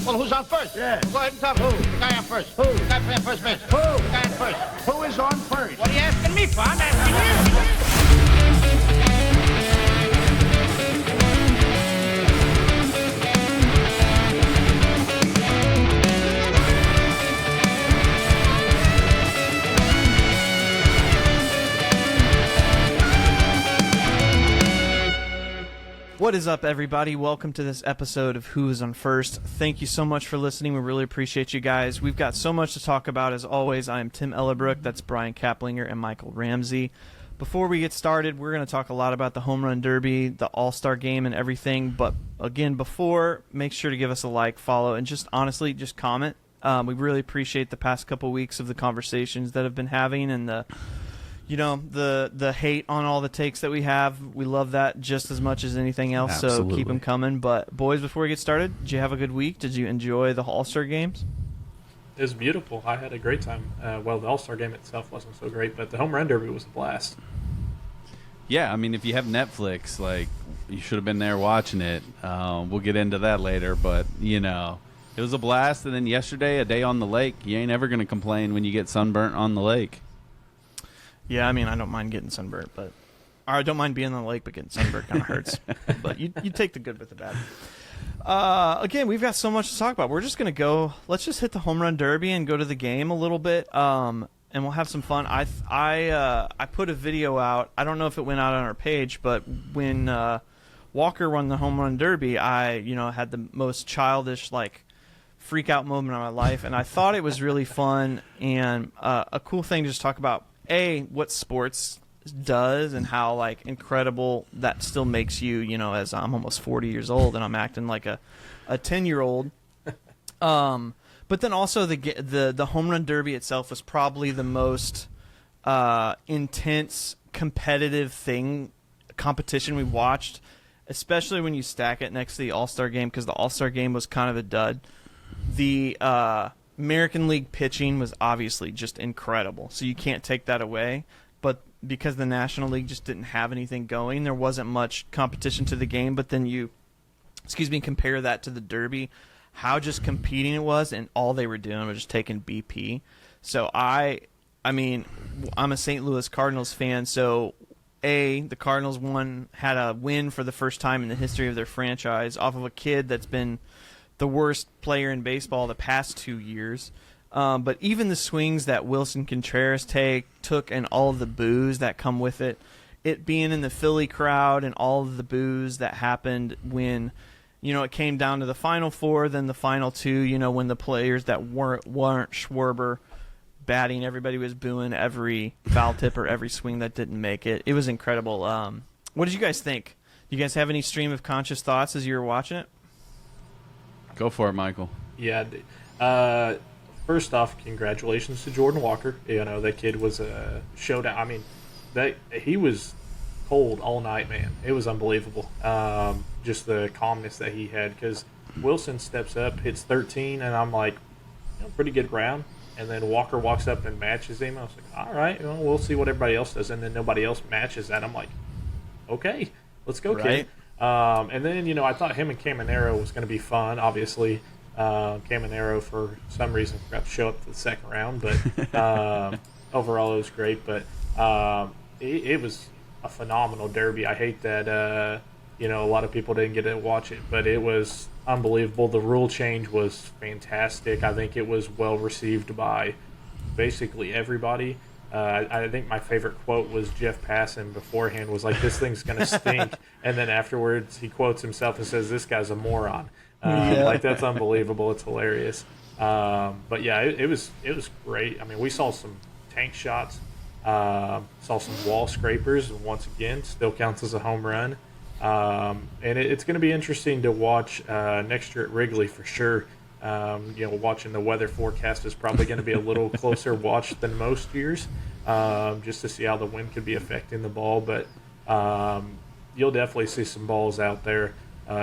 Well, who's on first? Yeah. Go ahead and talk. Who? The guy on first. Who? The guy playing first base. Who? The guy on first. Who is on first? What are you asking me for? I'm asking you. What is up, everybody? Welcome to this episode of Who is on First. Thank you so much for listening. We really appreciate you guys. We've got so much to talk about. As always, I am Tim Ellebrook. That's Brian Kaplinger and Michael Ramsey. Before we get started, we're going to talk a lot about the Home Run Derby, the All-Star Game, and everything. But again, before, make sure to give us a like, follow, and just honestly, just comment. We really appreciate the past couple weeks of the conversations that have been having and the hate on all the takes that we have. We love that just as much as anything else. Absolutely. So keep them coming. But boys, before we get started, did you have a good week? Did you enjoy the All-Star games? It was beautiful. I had a great time. Well, the All-Star game itself wasn't so great, but the Home Run Derby was a blast. Yeah, I mean, if you have Netflix, like, you should have been there watching it. We'll get into that later, but, it was a blast. And then yesterday, a day on the lake. You ain't ever going to complain when you get sunburnt on the lake. Yeah, I mean, I don't mind getting sunburnt, or I don't mind being on the lake, but getting sunburnt kind of hurts. But you take the good with the bad. Again, we've got so much to talk about. We're just going to go. Let's just hit the Home Run Derby and go to the game a little bit, and we'll have some fun. I put a video out. I don't know if it went out on our page, but when Walker won the Home Run Derby, I had the most childish freak out moment of my life, and I thought it was really fun and a cool thing to just talk about. What sports does and how incredible that still makes you, as I'm almost 40 years old and I'm acting like a 10-year-old. But then also the Home Run Derby itself was probably the most intense competitive competition we watched, especially when you stack it next to the All-Star game, because the All-Star game was kind of a dud. The American League pitching was obviously just incredible, so you can't take that away. But because the National League just didn't have anything going, there wasn't much competition to the game. But then compare that to the Derby, how just competing it was, and all they were doing was just taking BP. So I mean, I'm a St. Louis Cardinals fan, so the Cardinals had a win for the first time in the history of their franchise off of a kid that's been the worst player in baseball the past 2 years. But even the swings that Wilson Contreras took and all of the boos that come with it being in the Philly crowd and all of the boos that happened when, it came down to the Final Four, then the Final Two, when the players that weren't Schwarber batting, everybody was booing every foul tip or every swing that didn't make it. It was incredible. What did you guys think? Do you guys have any stream of conscious thoughts as you were watching it? Go for it, Michael. Yeah. First off, congratulations to Jordan Walker. That kid was a showdown. I mean, he was cold all night, man. It was unbelievable. Just the calmness that he had, because Wilson steps up, hits 13, and I'm like, pretty good round. And then Walker walks up and matches him. I was like, all right, we'll see what everybody else does. And then nobody else matches that. I'm like, okay, let's go, kid. And then, I thought him and Caminero was going to be fun, obviously. Caminero, for some reason, forgot to show up for the second round. But overall, it was great. But it was a phenomenal derby. I hate that, a lot of people didn't get to watch it. But it was unbelievable. The rule change was fantastic. I think it was well received by basically everybody. I think my favorite quote was Jeff Passan beforehand was like, "This thing's going to stink." And then afterwards he quotes himself and says, "This guy's a moron." That's unbelievable. It's hilarious. But yeah, it was great. I mean, we saw some tank shots, saw some wall scrapers, and once again, still counts as a home run. And it's going to be interesting to watch next year at Wrigley for sure. Watching the weather forecast is probably going to be a little closer watch than most years, just to see how the wind could be affecting the ball. But you'll definitely see some balls out there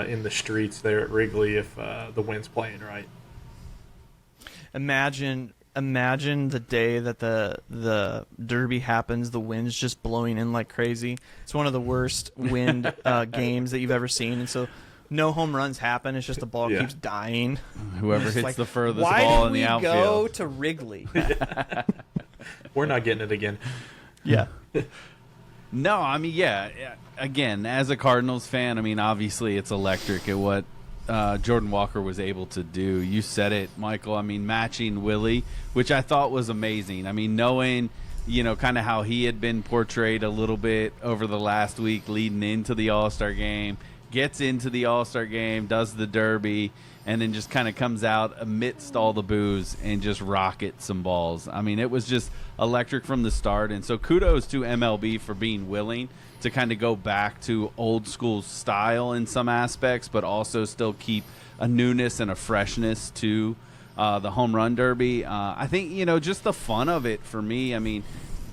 in the streets there at Wrigley if the wind's playing right. Imagine the day that the Derby happens, the wind's just blowing in like crazy. It's one of the worst wind games that you've ever seen. And so no home runs happen. It's just the ball Yeah. keeps dying. Whoever It's hits like, the furthest why ball did in the we outfield. go to Wrigley? We're not getting it again. Yeah. No, I mean, yeah. Again, as a Cardinals fan, I mean, obviously it's electric at what Jordan Walker was able to do. You said it, Michael. I mean, matching Willie, which I thought was amazing. I mean, knowing, kind of how he had been portrayed a little bit over the last week leading into the All-Star game, gets into the All-Star game, does the Derby, and then just kind of comes out amidst all the boos and just rockets some balls. I mean, it was just electric from the start. And so kudos to MLB for being willing to kind of go back to old school style in some aspects, but also still keep a newness and a freshness to the home run derby. I think, just the fun of it for me. I mean,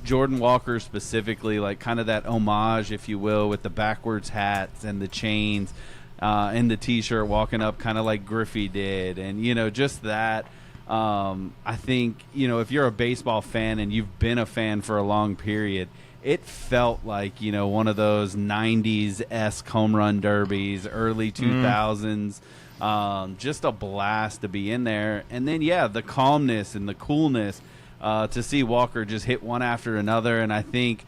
Jordan Walker specifically, like kind of that homage, if you will, with the backwards hats and the chains and the T-shirt, walking up kind of like Griffey did. And, just that. I think, if you're a baseball fan and you've been a fan for a long period, it felt like, one of those 90s-esque home run derbies, early 2000s. Just a blast to be in there. And then, the calmness and the coolness to see Walker just hit one after another. And I think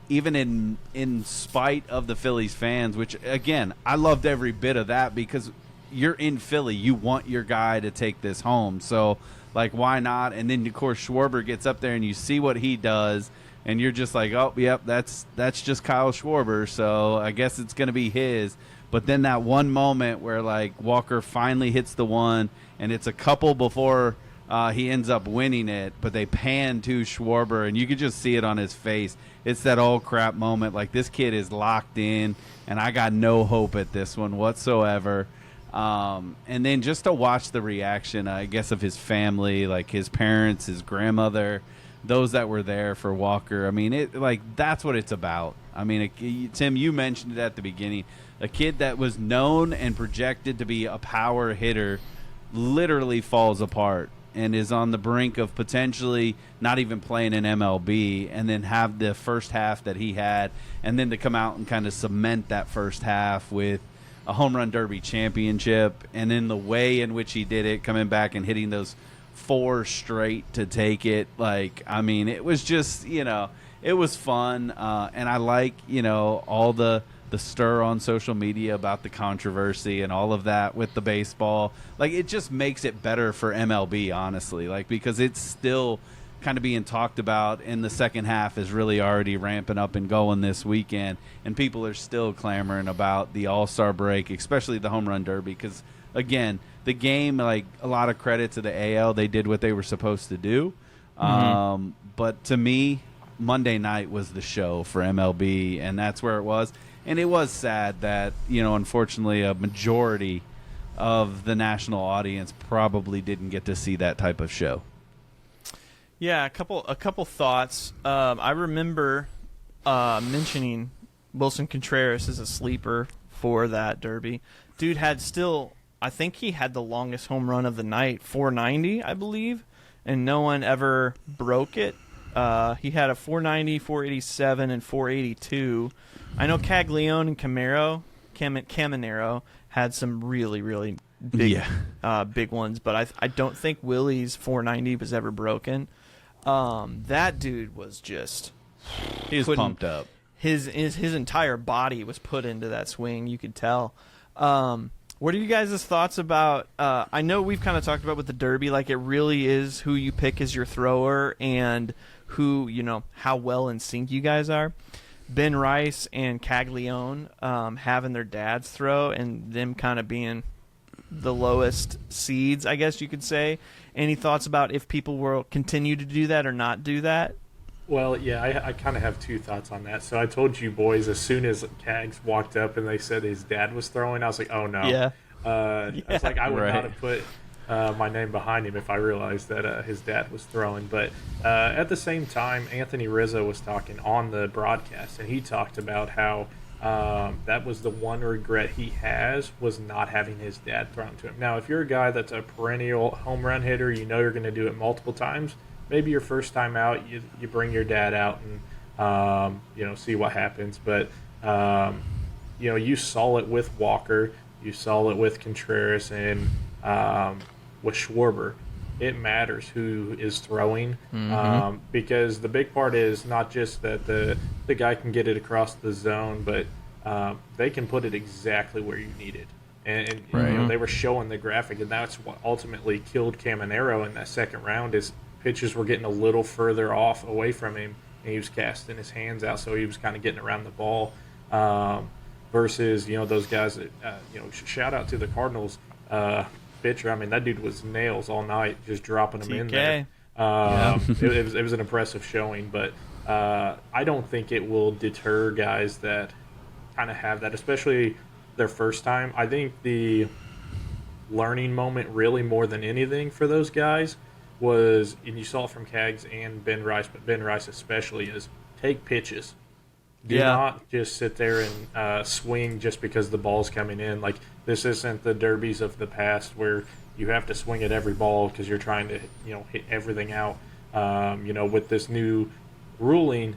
even in spite of the Phillies fans, which, again, I loved every bit of that because you're in Philly. You want your guy to take this home. So, like, why not? And then, of course, Schwarber gets up there and you see what he does. And you're just like, oh, yep, that's just Kyle Schwarber, so I guess it's going to be his. But then that one moment where, like, Walker finally hits the one, and it's a couple before he ends up winning it, but they pan to Schwarber, and you could just see it on his face. It's that old crap moment, like, this kid is locked in, and I got no hope at this one whatsoever. And then just to watch the reaction, I guess, of his family, like his parents, his grandmother, those that were there for Walker. I mean, that's what it's about. I mean, Tim, you mentioned it at the beginning. A kid that was known and projected to be a power hitter literally falls apart and is on the brink of potentially not even playing in MLB, and then have the first half that he had, and then to come out and kind of cement that first half with a home run derby championship, and in the way in which he did it, coming back and hitting those 4 straight to take it. Like, I mean, it was just, it was fun. And I like, all the stir on social media about the controversy and all of that with the baseball. Like, it just makes it better for MLB, honestly, like, because it's still kind of being talked about, and the second half is really already ramping up and going this weekend, and people are still clamoring about the All-Star break, especially the home run derby, because, again, the game, like, a lot of credit to the AL. They did what they were supposed to do. But to me, Monday night was the show for MLB, and that's where it was. And it was sad that, unfortunately, a majority of the national audience probably didn't get to see that type of show. Yeah, a couple thoughts. I remember mentioning Wilson Contreras as a sleeper for that derby. Dude had I think he had the longest home run of the night, 490, I believe, and no one ever broke it. He had a 490, 487, and 482. I know Caglione and Caminero had some really, really big big ones, but I don't think Willie's 490 was ever broken. That dude was just... He was pumped up. His entire body was put into that swing, you could tell. What are you guys' thoughts about... I know we've kind of talked about with the Derby, like, it really is who you pick as your thrower and who, how well in sync you guys are. Ben Rice and Caglione having their dads throw and them kind of being the lowest seeds, I guess you could say. Any thoughts about if people will continue to do that or not do that? Well, yeah, I kind of have 2 thoughts on that. So I told you boys as soon as Cags walked up and they said his dad was throwing, I was like, oh no. Yeah. I was like, I would not have put my name behind him if I realized that his dad was throwing. But at the same time, Anthony Rizzo was talking on the broadcast, and he talked about how that was the one regret he has, was not having his dad thrown to him. Now, if you're a guy that's a perennial home run hitter, you're going to do it multiple times. Maybe your first time out, you bring your dad out and see what happens. But you saw it with Walker. You saw it with Contreras and with Schwarber. It matters who is throwing, because the big part is not just that the guy can get it across the zone, but they can put it exactly where you need it. And you know, they were showing the graphic, and that's what ultimately killed Caminero in that second round. Is pitches were getting a little further off away from him, and he was casting his hands out, so he was kind of getting around the ball. Versus, you know, those guys that, you know, shout out to the Cardinals pitcher. I mean, that dude was nails all night, just dropping them in there. It was an impressive showing, but I don't think it will deter guys that kind of have that, especially their first time. I think the learning moment, really more than anything for those guys, was, and you saw it from Cags and Ben Rice, but Ben Rice especially, is take pitches. Do not just sit there and swing just because the ball's coming in. Like, this isn't the derbies of the past where you have to swing at every ball because you're trying to, you know, hit everything out. You know, with this new ruling,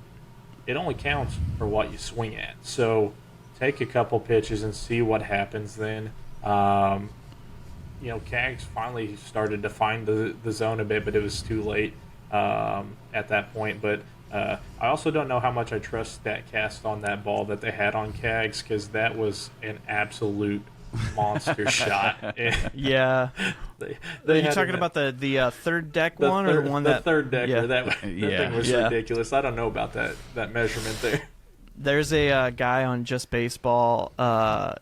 it only counts for what you swing at. So take a couple pitches and see what happens then. You know, Cags finally started to find the zone a bit, but it was too late at that point. But I also don't know how much I trust StatCast on that ball that they had on Cags, because that was an absolute monster shot. Yeah. Are you talking about the third deck one, or one the that third decker? Yeah. That thing was ridiculous. I don't know about that measurement there. There's a guy on Just Baseball.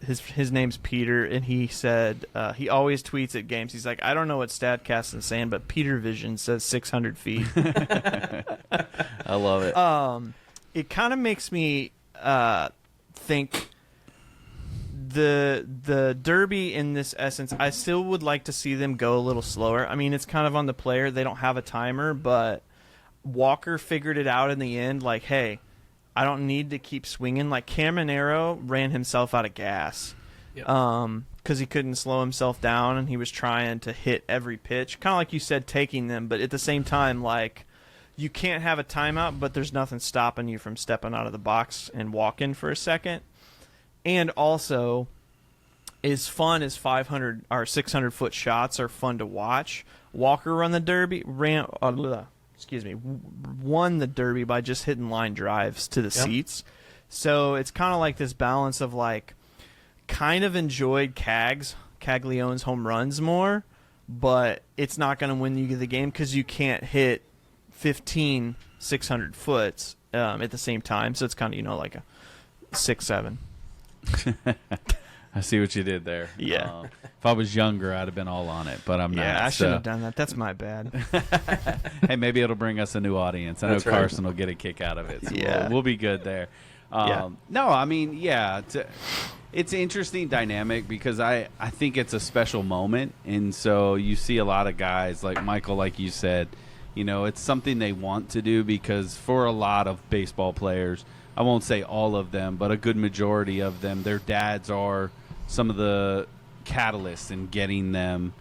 His name's Peter, and he said he always tweets at games. He's like, I don't know what StatCast is saying, but Peter Vision says 600 feet. I love it. It kind of makes me think the Derby in this essence. I still would like to see them go a little slower. I mean, it's kind of on the player. They don't have a timer, but Walker figured it out in the end. Like, hey, I don't need to keep swinging. Like, Caminero ran himself out of gas because he couldn't slow himself down, and he was trying to hit every pitch. Kind of like you said, taking them, but at the same time, like, you can't have a timeout, but there's nothing stopping you from stepping out of the box and walking for a second. And also, as fun as 500 or 600-foot shots are fun to watch, Walker won the Derby, won the Derby by just hitting line drives to the seats. So it's kind of like this balance of, like, kind of enjoyed Caglione's home runs more, but it's not going to win you the game because you can't hit 15 600 foots at the same time. So it's kind of, you know, like a 6-7. I see what you did there. Yeah. If I was younger, I'd have been all on it, but I'm not. Yeah, I shouldn't have done that. That's my bad. Hey, maybe it'll bring us a new audience. I know Carson will get a kick out of it. So we'll be good there. No, I mean, it's an interesting dynamic because I think it's a special moment. And so you see a lot of guys like Michael, like you said, you know, it's something they want to do because for a lot of baseball players, I won't say all of them, but a good majority of them, their dads are some of the catalysts in getting them,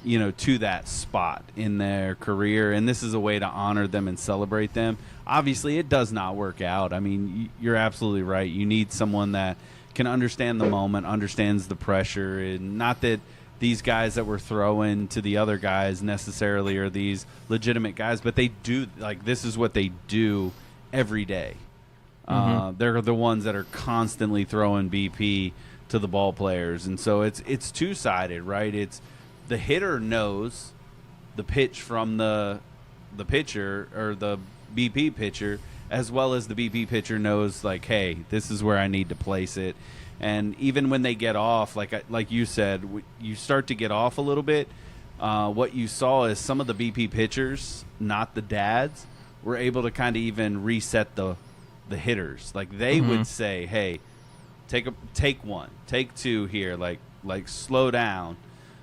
you know, to that spot in their career. And this is a way to honor them and celebrate them. Obviously, it does not work out. I mean, you're absolutely right. You need someone that can understand the moment, understands the pressure, and not that these guys that we're throwing to the other guys necessarily are these legitimate guys, but they do, like, this is what they do every day. They're the ones that are constantly throwing BP to the ball players, and so it's two-sided, right? It's the hitter knows the pitch from the pitcher or the BP pitcher, as well as the BP pitcher knows, like, hey, this is where I need to place it. And even when they get off, like you said, you start to get off a little bit. What you saw is some of the BP pitchers, not the dads, were able to kind of even reset the hitters. Like, they would say, hey, take one, take two here, like slow down.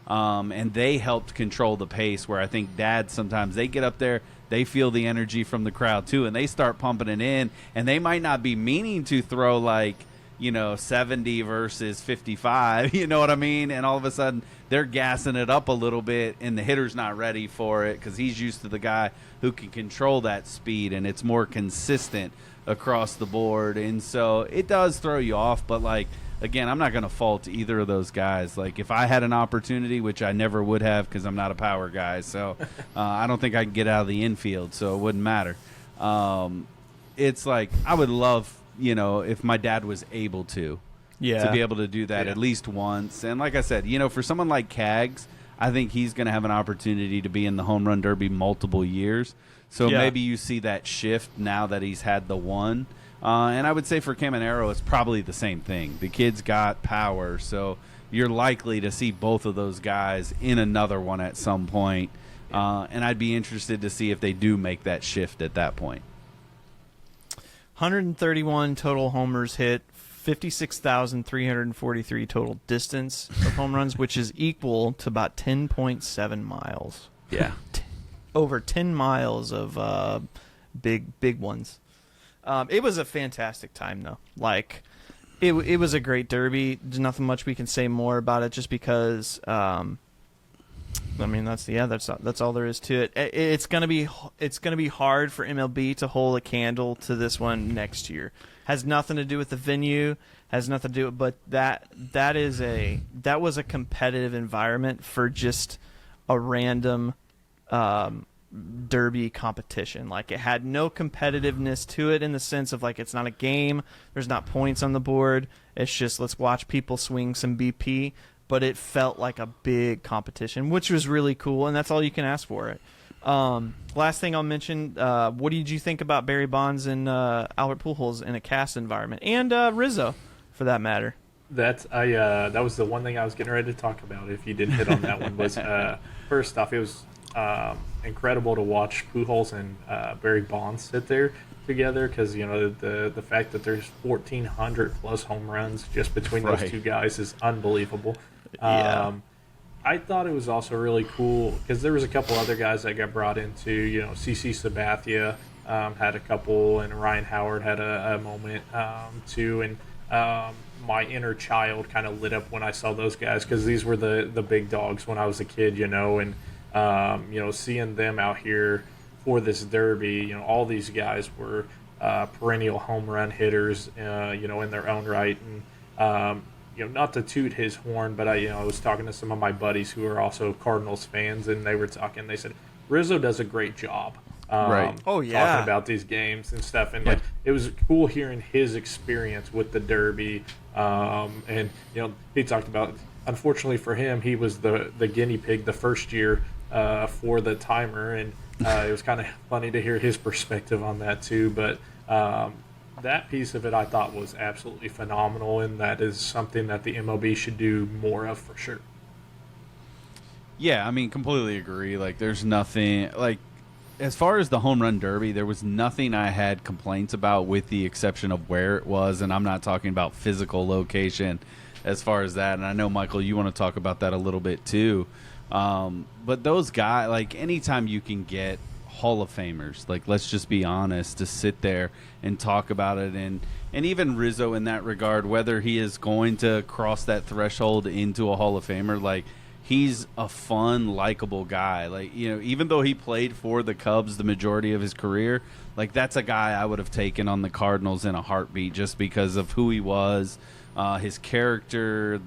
And they helped control the pace, where I think dads sometimes, they get up there, they feel the energy from the crowd too, and they start pumping it in, and they might not be meaning to throw, like, you know, 70 versus 55, you know what I mean? And all of a sudden they're gassing it up a little bit, and the hitter's not ready for it because he's used to the guy who can control that speed, and it's more consistent across the board. And so it does throw you off, but, like, again, I'm not going to fault either of those guys. Like, if I had an opportunity, which I never would have because I'm not a power guy, so I don't think I can get out of the infield, so it wouldn't matter. It's like I would love, if my dad was able to be able to do that at least once. And like I said, for someone like Kaggs, I think he's going to have an opportunity to be in the home run derby multiple years. So maybe you see that shift now that he's had the one. And I would say for Caminero, it's probably the same thing. The kid's got power, so you're likely to see both of those guys in another one at some point. And I'd be interested to see if they do make that shift at that point. 131 total homers hit, 56,343 total distance of home runs, which is equal to about 10.7 miles. Yeah. Over 10 miles of big ones. It was a fantastic time, though. Like, it was a great derby. There's nothing much we can say more about it, just because. That's all there is to it. It's gonna be hard for MLB to hold a candle to this one next year. Has nothing to do with the venue. Has nothing to do with, but that was a competitive environment for just a random derby competition. Like, it had no competitiveness to it in the sense of, like, it's not a game. There's not points on the board. It's just, let's watch people swing some BP. But it felt like a big competition, which was really cool, and that's all you can ask for it. Last thing I'll mention, what did you think about Barry Bonds and Albert Pujols in a cast environment? And Rizzo, for that matter. That was the one thing I was getting ready to talk about, if you didn't hit on that one, was first off, it was incredible to watch Pujols and Barry Bonds sit there together, because the fact that there's 1,400 plus home runs just between those two guys is unbelievable. I thought it was also really cool because there was a couple other guys that got brought into, CC Sabathia had a couple, and Ryan Howard had a moment too, and my inner child kind of lit up when I saw those guys, because these were the big dogs when I was a kid, and seeing them out here for this derby, all these guys were perennial home run hitters, in their own right. And not to toot his horn, but I was talking to some of my buddies who are also Cardinals fans, and they said Rizzo does a great job. Right. Oh, yeah. Talking about these games and stuff, and like, it was cool hearing his experience with the derby. And he talked about, unfortunately for him, he was the guinea pig the first year for the timer, and it was kind of funny to hear his perspective on that too. But that piece of it I thought was absolutely phenomenal, and that is something that the MLB should do more of for sure. Yeah, I mean, completely agree. Like, there's nothing, like, as far as the home run derby, there was nothing I had complaints about, with the exception of where it was, and I'm not talking about physical location as far as that. And I know, Michael, you want to talk about that a little bit too. But those guys, like, anytime you can get Hall of Famers, like, let's just be honest, to sit there and talk about it, and even Rizzo in that regard, whether he is going to cross that threshold into a Hall of Famer, like, he's a fun, likable guy. Like, even though he played for the Cubs the majority of his career, like, that's a guy I would have taken on the Cardinals in a heartbeat, just because of who he was, his character,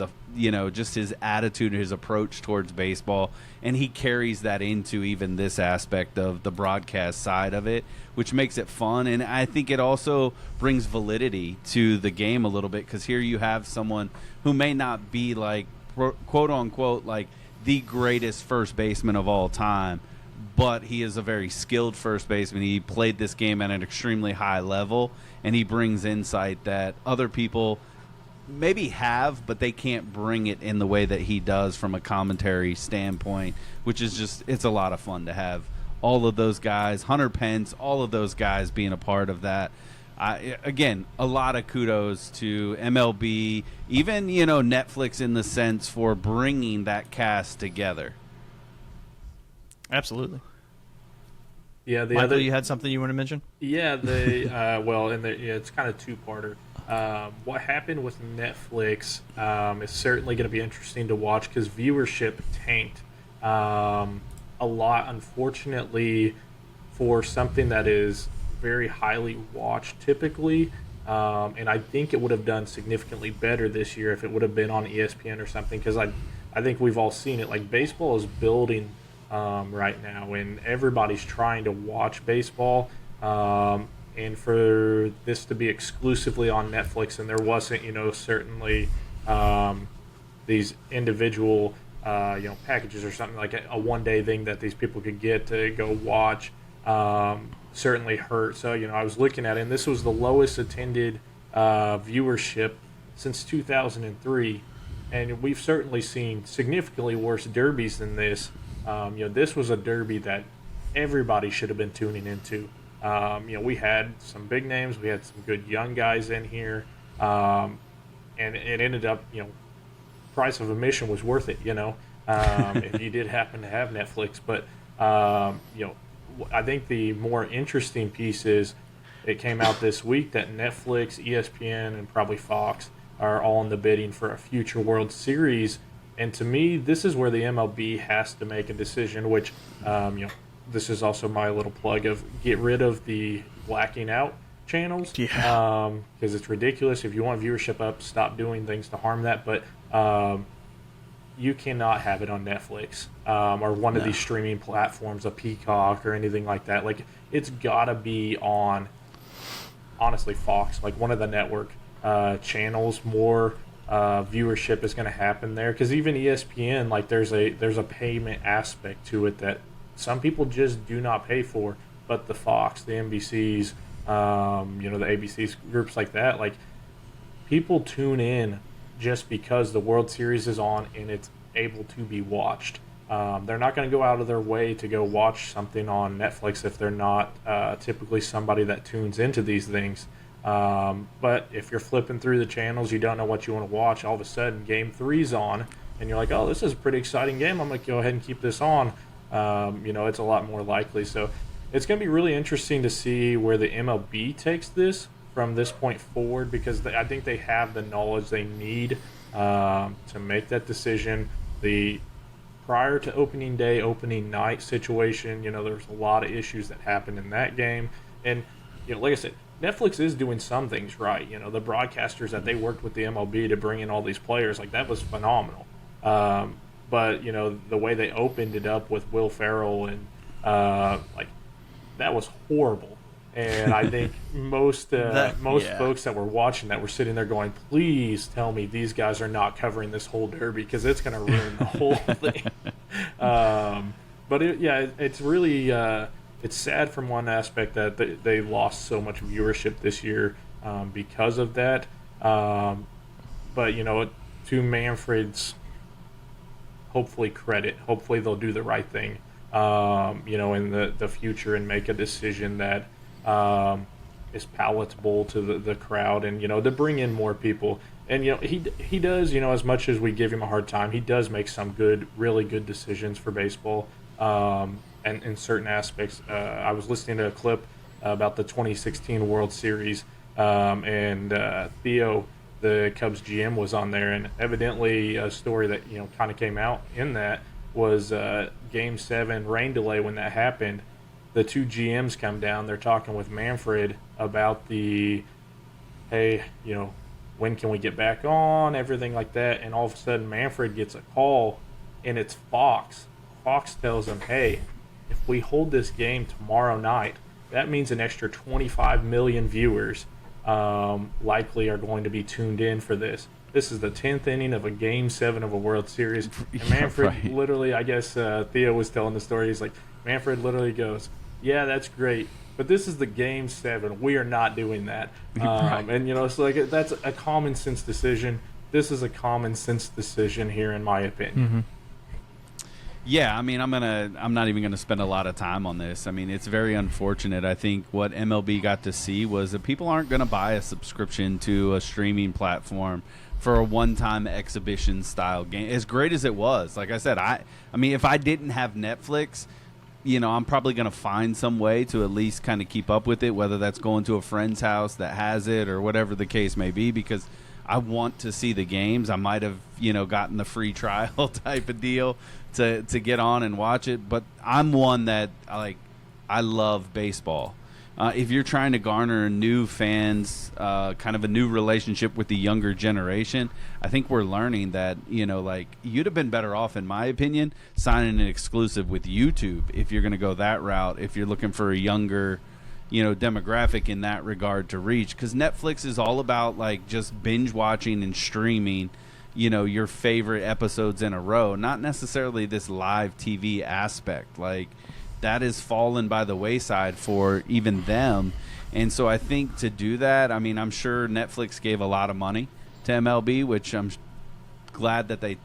just his attitude, his approach towards baseball. And he carries that into even this aspect of the broadcast side of it, which makes it fun. And I think it also brings validity to the game a little bit, because here you have someone who may not be, like, quote unquote, like, the greatest first baseman of all time, but he is a very skilled first baseman. He played this game at an extremely high level, and he brings insight that other people maybe have, but they can't bring it in the way that he does from a commentary standpoint, which is just, it's a lot of fun to have all of those guys, Hunter Pence, all of those guys being a part of that. Again, a lot of kudos to MLB, even, Netflix, in the sense for bringing that cast together. Absolutely. Yeah, Michael, you had something you want to mention? Yeah, it's kind of two-parter. What happened with Netflix is certainly going to be interesting to watch, because viewership tanked a lot, unfortunately, for something that is very highly watched typically. And I think it would have done significantly better this year if it would have been on ESPN or something, because I think we've all seen it. Like, baseball is building right now, and everybody's trying to watch baseball. And for this to be exclusively on Netflix, and there wasn't, certainly these individual, packages or something like a one-day thing that these people could get to go watch, certainly hurt. So, I was looking at it, and this was the lowest attended viewership since 2003. And we've certainly seen significantly worse derbies than this. This was a derby that everybody should have been tuning into. We had some big names. We had some good young guys in here. And it ended up, price of admission was worth it, if you did happen to have Netflix. But, I think the more interesting piece is it came out this week that Netflix, ESPN, and probably Fox are all in the bidding for a future World Series. And to me, this is where the MLB has to make a decision, which, this is also my little plug of get rid of the blacking out channels. Yeah. Because it's ridiculous. If you want viewership up, stop doing things to harm that. But you cannot have it on Netflix or one of these streaming platforms, a Peacock or anything like that. Like, it's got to be on, honestly, Fox, like one of the network channels. More viewership is going to happen there, because even ESPN, like, there's a payment aspect to it that some people just do not pay for. But the Fox, the NBCs, the ABCs, groups like that, like, people tune in just because the World Series is on and it's able to be watched. They're not going to go out of their way to go watch something on Netflix if they're not typically somebody that tunes into these things. But if you're flipping through the channels, you don't know what you want to watch, all of a sudden Game 3's on, and you're like, oh, this is a pretty exciting game, I'm going to go ahead and keep this on. It's a lot more likely. So it's going to be really interesting to see where the MLB takes this from this point forward, because I think they have the knowledge they need to make that decision. The prior to opening day, opening night situation, there's a lot of issues that happened in that game. And, like I said, Netflix is doing some things right. The broadcasters that they worked with the MLB to bring in all these players, like, that was phenomenal. But, the way they opened it up with Will Ferrell and, that was horrible. And I think most folks that were watching that were sitting there going, please tell me these guys are not covering this whole derby, because it's going to ruin the whole thing. But it's really it's sad from one aspect that they lost so much viewership this year because of that. But, to Manfred's hopefully credit, hopefully they'll do the right thing, in the future and make a decision that is palatable to the crowd, and to bring in more people. And he does, as much as we give him a hard time, he does make some really good decisions for baseball, and in certain aspects. I was listening to a clip about the 2016 World Series, and Theo, the Cubs GM, was on there, and evidently a story that kind of came out in that was Game 7 rain delay. When that happened, the two GMs come down, they're talking with Manfred about hey, when can we get back on, everything like that. And all of a sudden Manfred gets a call, and it's Fox. Fox tells him, hey, if we hold this game tomorrow night, that means an extra 25 million viewers likely are going to be tuned in for this. This is the 10th inning of a Game 7 of a World Series. And Manfred literally, I guess Theo was telling the story, he's like, Manfred literally goes, yeah, that's great, but this is the Game 7. We are not doing that. Right. And, it's like, that's a common sense decision. This is a common sense decision here, in my opinion. Mm-hmm. Yeah, I mean, I'm not even gonna spend a lot of time on this. I mean, it's very unfortunate. I think what MLB got to see was that people aren't gonna buy a subscription to a streaming platform for a one-time exhibition style game. As great as it was, like I said, I mean, if I didn't have Netflix, I'm probably gonna find some way to at least kind of keep up with it, whether that's going to a friend's house that has it or whatever the case may be, because I want to see the games. I might have, gotten the free trial type of deal to get on and watch it. But I'm one that I love baseball, if you're trying to garner new fans, kind of a new relationship with the younger generation, I think we're learning that, like, you'd have been better off, in my opinion, signing an exclusive with YouTube if you're going to go that route, if you're looking for a younger, demographic in that regard to reach. Because Netflix is all about, like, just binge watching and streaming, your favorite episodes in a row, not necessarily this live TV aspect. Like, that has fallen by the wayside for even them. And so I think to do that, I mean, I'm sure Netflix gave a lot of money to MLB, which I'm glad that they,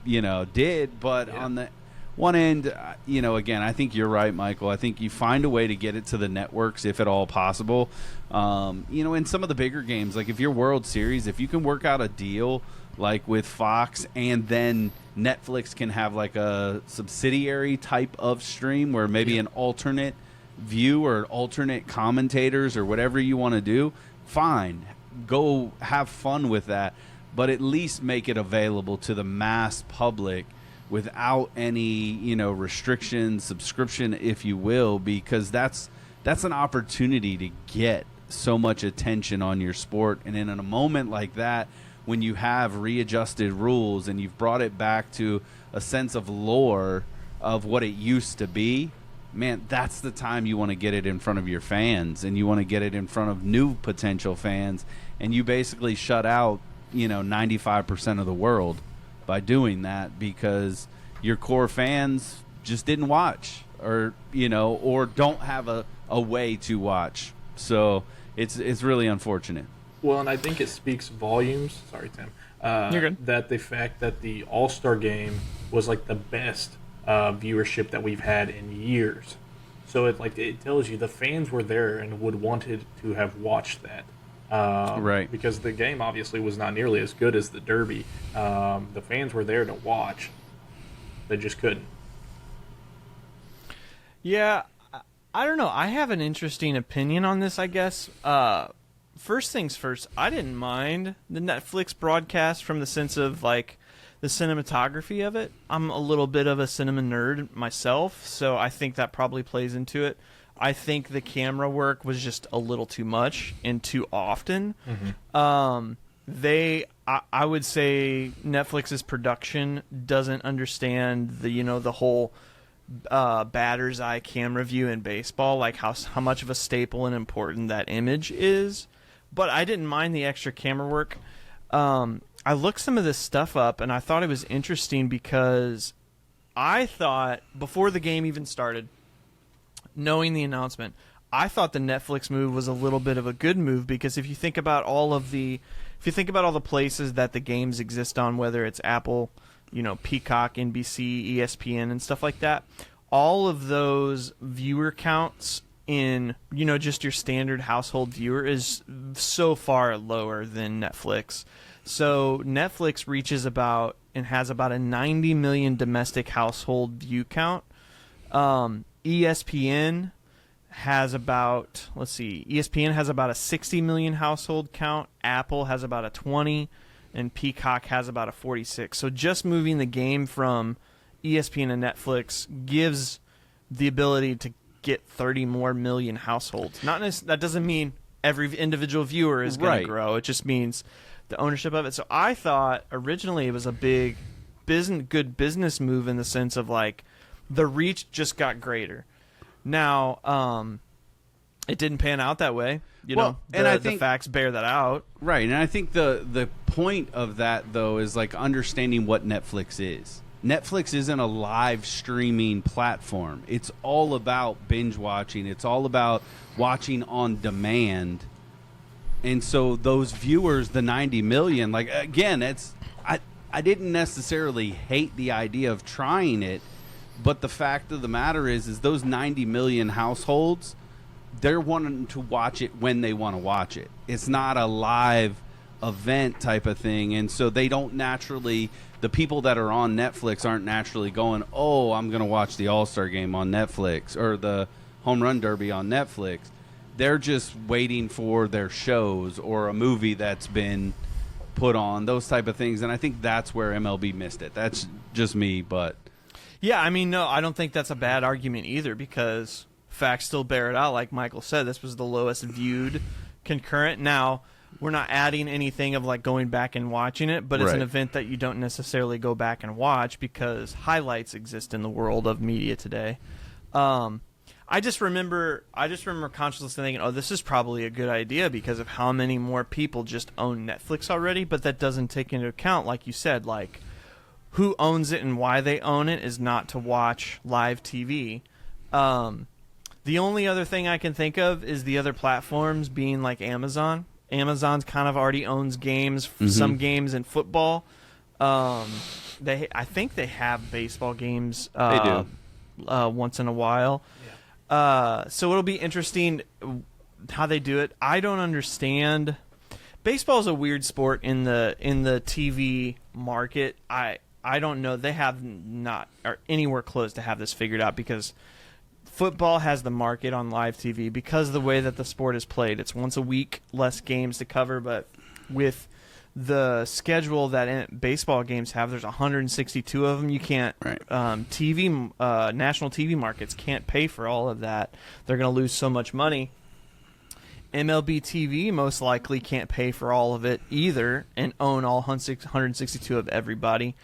did. But on the one end, again, I think you're right, Michael. I think you find a way to get it to the networks if at all possible. In some of the bigger games, like if you're World Series, if you can work out a deal like with Fox, and then Netflix can have like a subsidiary type of stream where maybe an alternate view or alternate commentators or whatever you want to do, fine, go have fun with that, but at least make it available to the mass public without any restrictions, subscription, if you will, because that's an opportunity to get so much attention on your sport. And in a moment like that, when you have readjusted rules and you've brought it back to a sense of lore of what it used to be, man, that's the time you want to get it in front of your fans, and you want to get it in front of new potential fans, and you basically shut out 95% of the world by doing that, because your core fans just didn't watch, or or don't have a way to watch. So it's really unfortunate. Well, and I think it speaks volumes. Sorry, Tim. You're good. That the fact that the All-Star Game was like the best viewership that we've had in years. So it tells you the fans were there and would wanted to have watched that. Right. Because the game obviously was not nearly as good as the Derby. The fans were there to watch. They just couldn't. Yeah, I don't know. I have an interesting opinion on this, I guess. First things first, I didn't mind the Netflix broadcast from the sense of, like, the cinematography of it. I'm a little bit of a cinema nerd myself, so I think that probably plays into it. I think the camera work was just a little too much and too often. Mm-hmm. I would say Netflix's production doesn't understand the whole batter's eye camera view in baseball, like how much of a staple and important that image is. But I didn't mind the extra camera work. I looked some of this stuff up, and I thought it was interesting because I thought, before the game even started, knowing the announcement, I thought the Netflix move was a little bit of a good move, because if you think about all the places that the games exist on, whether it's Apple, Peacock, NBC, ESPN, and stuff like that, all of those viewer counts in just your standard household viewer is so far lower than Netflix. So Netflix reaches about and has about a 90 million domestic household view count. ESPN has about ESPN has about a 60 million household count. Apple has about a 20, and Peacock has about a 46. So just moving the game from ESPN and Netflix gives the ability to get 30 more million households. That doesn't mean every individual viewer is going to grow. It just means the ownership of it. So I thought originally it was a big good business move in the sense of, like, the reach just got greater. Now, it didn't pan out that way. I think the facts bear that out. Right, and I think the point of that, though, is, like, understanding what Netflix is. Netflix isn't a live streaming platform. It's all about binge watching. It's all about watching on demand. And so those viewers, the 90 million, like, again, I didn't necessarily hate the idea of trying it, but the fact of the matter is those 90 million households, they're wanting to watch it when they want to watch it. It's not a live event type of thing, and so they don't naturally, the people that are on Netflix aren't naturally going, oh, I'm going to watch the All-Star Game on Netflix or the Home Run Derby on Netflix. They're just waiting for their shows or a movie that's been put on, those type of things, and I think that's where MLB missed it. That's just me, but... Yeah, I mean, no, I don't think that's a bad argument either, because facts still bear it out. Like Michael said, this was the lowest viewed concurrent. Now, we're not adding anything of like going back and watching it, but it's an Right. event that you don't necessarily go back and watch because highlights exist in the world of media today. I just remember consciously thinking, oh, this is probably a good idea because of how many more people just own Netflix already, but that doesn't take into account, like you said, like who owns it and why they own it is not to watch live TV. The only other thing I can think of is the other platforms being like Amazon. Amazon's kind of already owns games, some games in football. I think they have baseball games. They do. Once in a while. So it'll be interesting how they do it. I don't understand. Baseball is a weird sport in the TV market. I don't know. They have not or anywhere close to have this figured out because football has the market on live TV because of the way that the sport is played. It's once a week, less games to cover, but with the schedule that baseball games have, there's 162 of them. You can't national TV markets can't pay for all of that. They're going to lose so much money. MLB TV most likely can't pay for all of it either and own all 162 of everybody.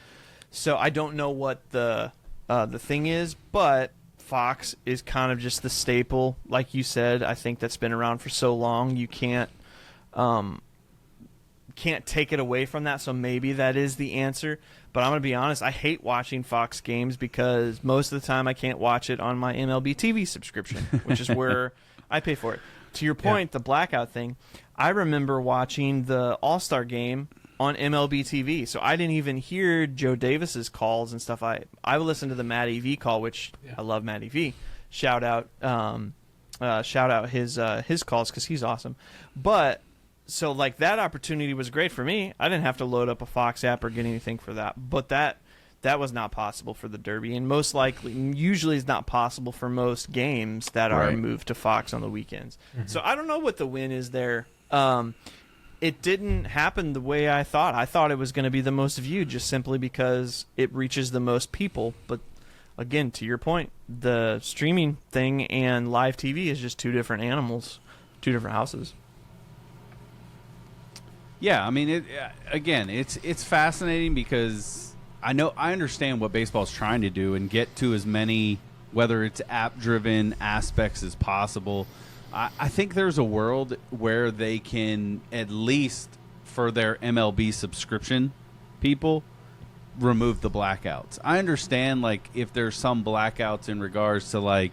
So I don't know what the thing is, but Fox is kind of just the staple, like you said. I think that's been around for so long. You can't take it away from that, so maybe that is the answer. But I'm going to be honest, I hate watching Fox games because most of the time I can't watch it on my MLB TV subscription, which is where I pay for it. To your point, the blackout thing, I remember watching the All-Star game on MLB TV, so I didn't even hear Joe Davis's calls and stuff. I would listen to the Matt EV call, which I love Matt EV. Shout out his calls because he's awesome. But so like that opportunity was great for me. I didn't have to load up a Fox app or get anything for that. But that was not possible for the Derby, and most likely, usually, is not possible for most games that are moved to Fox on the weekends. So I don't know what the win is there. It didn't happen the way I thought. I thought it was going to be the most viewed just simply because it reaches the most people. But again, to your point, the streaming thing and live TV is just two different animals, two different houses. Yeah, I mean, it's fascinating because I understand what baseball's trying to do and get to as many, whether it's app-driven aspects as possible. I think there's a world where they can, at least for their MLB subscription people, remove the blackouts. I understand, like, if there's some blackouts in regards to, like,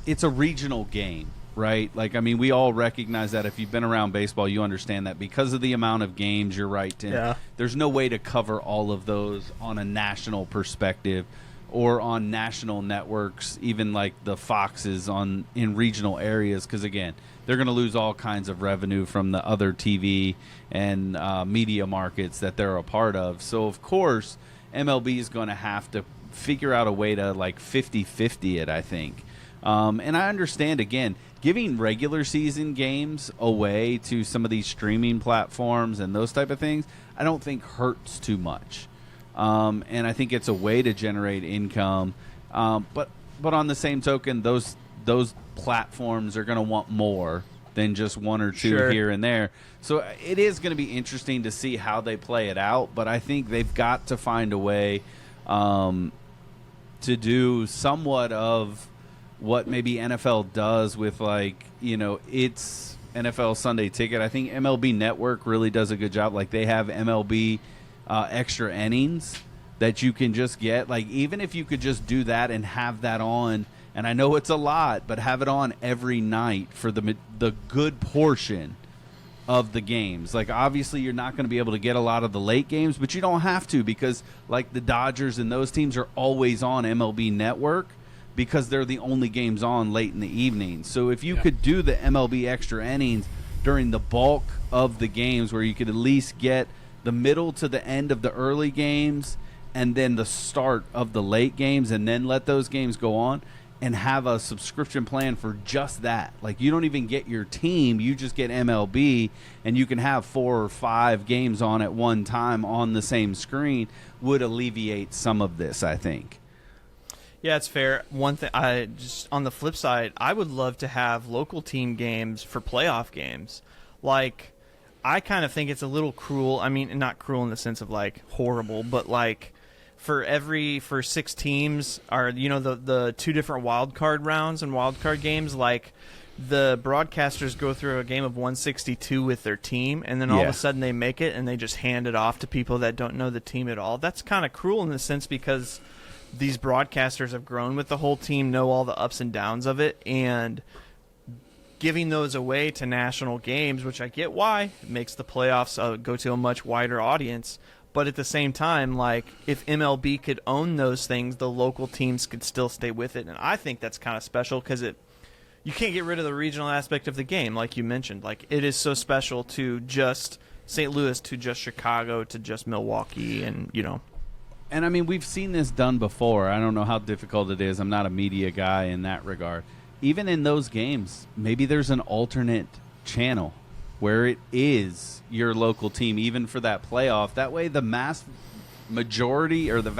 it's a regional game, right? Like, I mean, we all recognize that. If you've been around baseball, you understand that because of the amount of games, you're right, Tim. Yeah. There's no way to cover all of those on a national perspective or on national networks, even like the Foxes in regional areas, because, again, they're going to lose all kinds of revenue from the other TV and media markets that they're a part of. So, of course, MLB is going to have to figure out a way to, like, 50-50 it, I think. And I understand, again, giving regular season games away to some of these streaming platforms and those type of things, I don't think hurts too much. And I think it's a way to generate income. But on the same token, those platforms are going to want more than just one or two here and there. So it is going to be interesting to see how they play it out. But I think they've got to find a way to do somewhat of what maybe NFL does with, like, you know, its NFL Sunday Ticket. I think MLB Network really does a good job. Like, they have MLB extra innings that you can just get. Like, even if you could just do that and have that on, and I know it's a lot, but have it on every night for the good portion of the games. Like, obviously you're not going to be able to get a lot of the late games, but you don't have to, because like the Dodgers and those teams are always on MLB Network because they're the only games on late in the evening. So if you could do the MLB extra innings during the bulk of the games, where you could at least get the middle to the end of the early games and then the start of the late games, and then let those games go on, and have a subscription plan for just that. Like, you don't even get your team, you just get MLB, and you can have 4 or 5 games on at one time on the same screen, would alleviate some of this, I think. Yeah, it's fair. One thing, I just on the flip side, I would love to have local team games for playoff games. Like, I kind of think it's a little cruel. I mean, not cruel in the sense of like horrible, but like for 6 teams are the 2 different wild card rounds and wild card games. Like, the broadcasters go through a game of 162 with their team, and then all of a sudden they make it and they just hand it off to people that don't know the team at all. That's kind of cruel in the sense because these broadcasters have grown with the whole team, know all the ups and downs of it, and giving those away to national games, which I get why, it makes the playoffs go to a much wider audience. But at the same time, like, if MLB could own those things, the local teams could still stay with it. And I think that's kind of special because you can't get rid of the regional aspect of the game, like you mentioned. Like, it is so special to just St. Louis, to just Chicago, to just Milwaukee, and, And, I mean, we've seen this done before. I don't know how difficult it is. I'm not a media guy in that regard. Even in those games, maybe there's an alternate channel where it is your local team, even for that playoff. That way the vast majority of the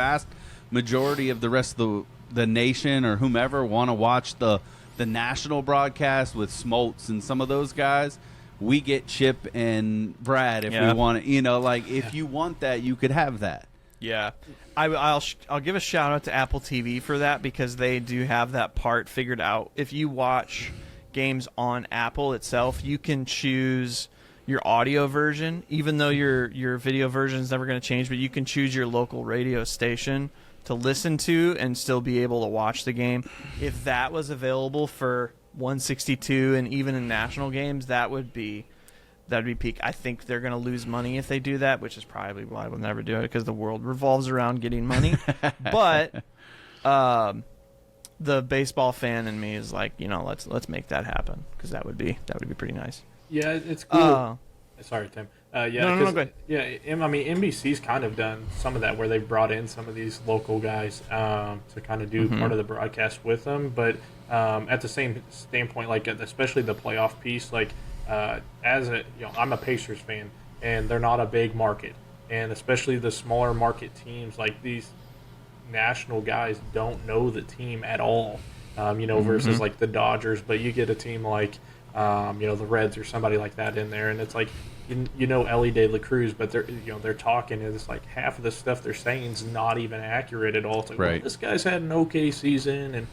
rest of the nation or whomever want to watch the national broadcast with Smoltz and some of those guys. We get Chip and Brad if we want it. If you want that, you could have that. Yeah, I'll give a shout out to Apple TV for that because they do have that part figured out. If you watch games on Apple itself, you can choose your audio version, even though your video version is never going to change, but you can choose your local radio station to listen to and still be able to watch the game. If that was available for 162 and even in national games, that'd be peak. I think they're going to lose money if they do that, which is probably why we'll never do it because the world revolves around getting money. But the baseball fan in me is like, let's make that happen because that would be pretty nice. Yeah, it's cool. Sorry, Tim. No, go ahead. Yeah, I mean, NBC's kind of done some of that where they've brought in some of these local guys to kind of do part of the broadcast with them. But at the same standpoint, like especially the playoff piece, like I'm a Pacers fan, and they're not a big market, and especially the smaller market teams, like these national guys don't know the team at all. Versus like the Dodgers, but you get a team like the Reds or somebody like that in there, and it's like Ellie De La Cruz, but they're talking, and it's like half of the stuff they're saying is not even accurate at all. It's like, right. Well, this guy's had an okay season, and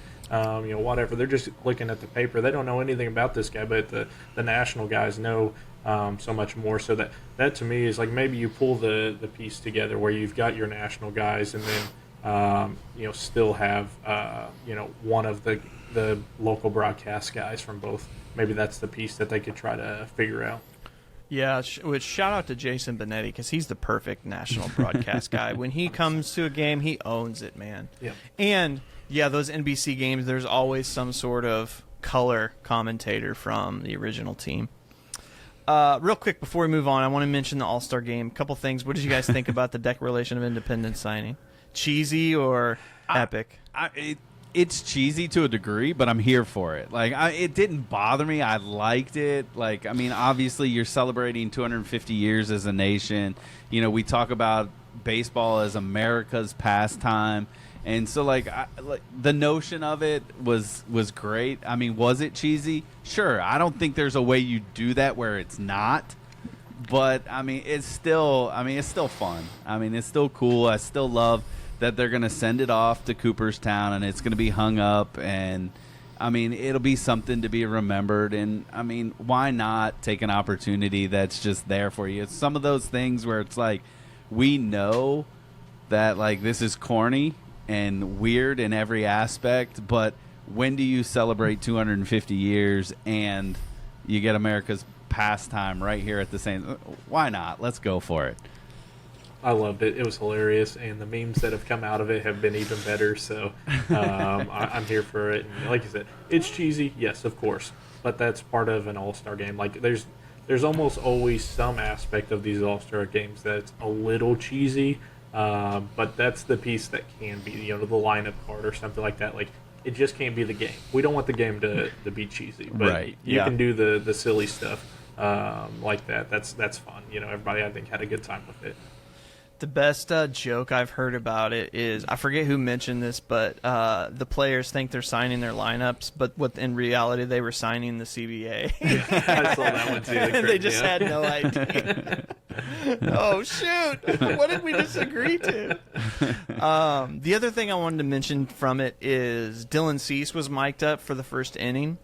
whatever. They're just looking at the paper. They don't know anything about this guy, but the national guys know so much more. So that to me is like maybe you pull the piece together where you've got your national guys, and then still have one of the local broadcast guys from both. Maybe that's the piece that they could try to figure out. Yeah, which shout out to Jason Benetti because he's the perfect national broadcast guy. When he comes to a game, he owns it, man. Yeah. And yeah, those NBC games, there's always some sort of color commentator from the original team. Real quick before we move on, I want to mention the All-Star game. A couple things. What did you guys think about the Declaration of Independence signing? Cheesy or epic? It's cheesy to a degree, but I'm here for it. Like, it didn't bother me. I liked it. Like, I mean, obviously you're celebrating 250 years as a nation. We talk about baseball as America's pastime. And so, like the notion of it was great. I mean, was it cheesy? Sure. I don't think there's a way you do that where it's not. But, I mean, it's still fun. I mean, it's still cool. I still love that they're going to send it off to Cooperstown and it's going to be hung up, and I mean, it'll be something to be remembered. And I mean, why not take an opportunity that's just there for you? It's some of those things where it's like, we know that like this is corny and weird in every aspect, but when do you celebrate 250 years and you get America's pastime right here at the same? Why not? Let's go for it. I loved it. It was hilarious, and the memes that have come out of it have been even better. So I'm here for it. And like you said, it's cheesy, yes, of course, but that's part of an All-Star game. Like there's almost always some aspect of these All-Star games that's a little cheesy, but that's the piece that can be, the lineup card or something like that. Like it just can't be the game. We don't want the game to be cheesy, but right. You can do the silly stuff like that. That's fun. Everybody I think had a good time with it. The best joke I've heard about it is, I forget who mentioned this, but the players think they're signing their lineups, but in reality they were signing the CBA. I saw that one too. And they just had no idea. Oh, shoot. What did we just agree to? The other thing I wanted to mention from it is Dylan Cease was mic'd up for the first inning,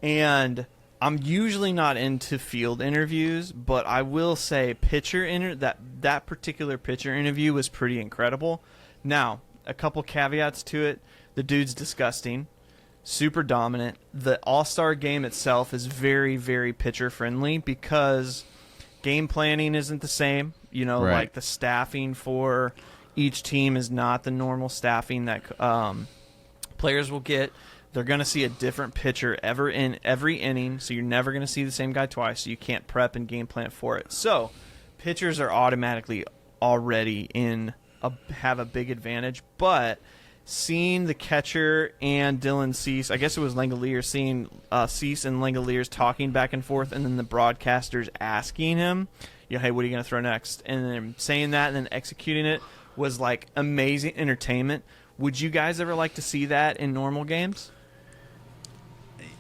and I'm usually not into field interviews, but I will say that particular pitcher interview was pretty incredible. Now, a couple caveats to it. The dude's disgusting, super dominant. The All-Star game itself is very, very pitcher-friendly because game planning isn't the same. You know, Right. like the staffing for each team is not the normal staffing that players will get. They're going to see a different pitcher in every inning, so you're never going to see the same guy twice, so you can't prep and game plan for it. So pitchers are automatically already have a big advantage, but seeing the catcher and Dylan Cease, I guess it was Langoliers, seeing Cease and Langoliers talking back and forth, and then the broadcasters asking him, hey, what are you going to throw next? And then saying that and then executing it was like amazing entertainment. Would you guys ever like to see that in normal games?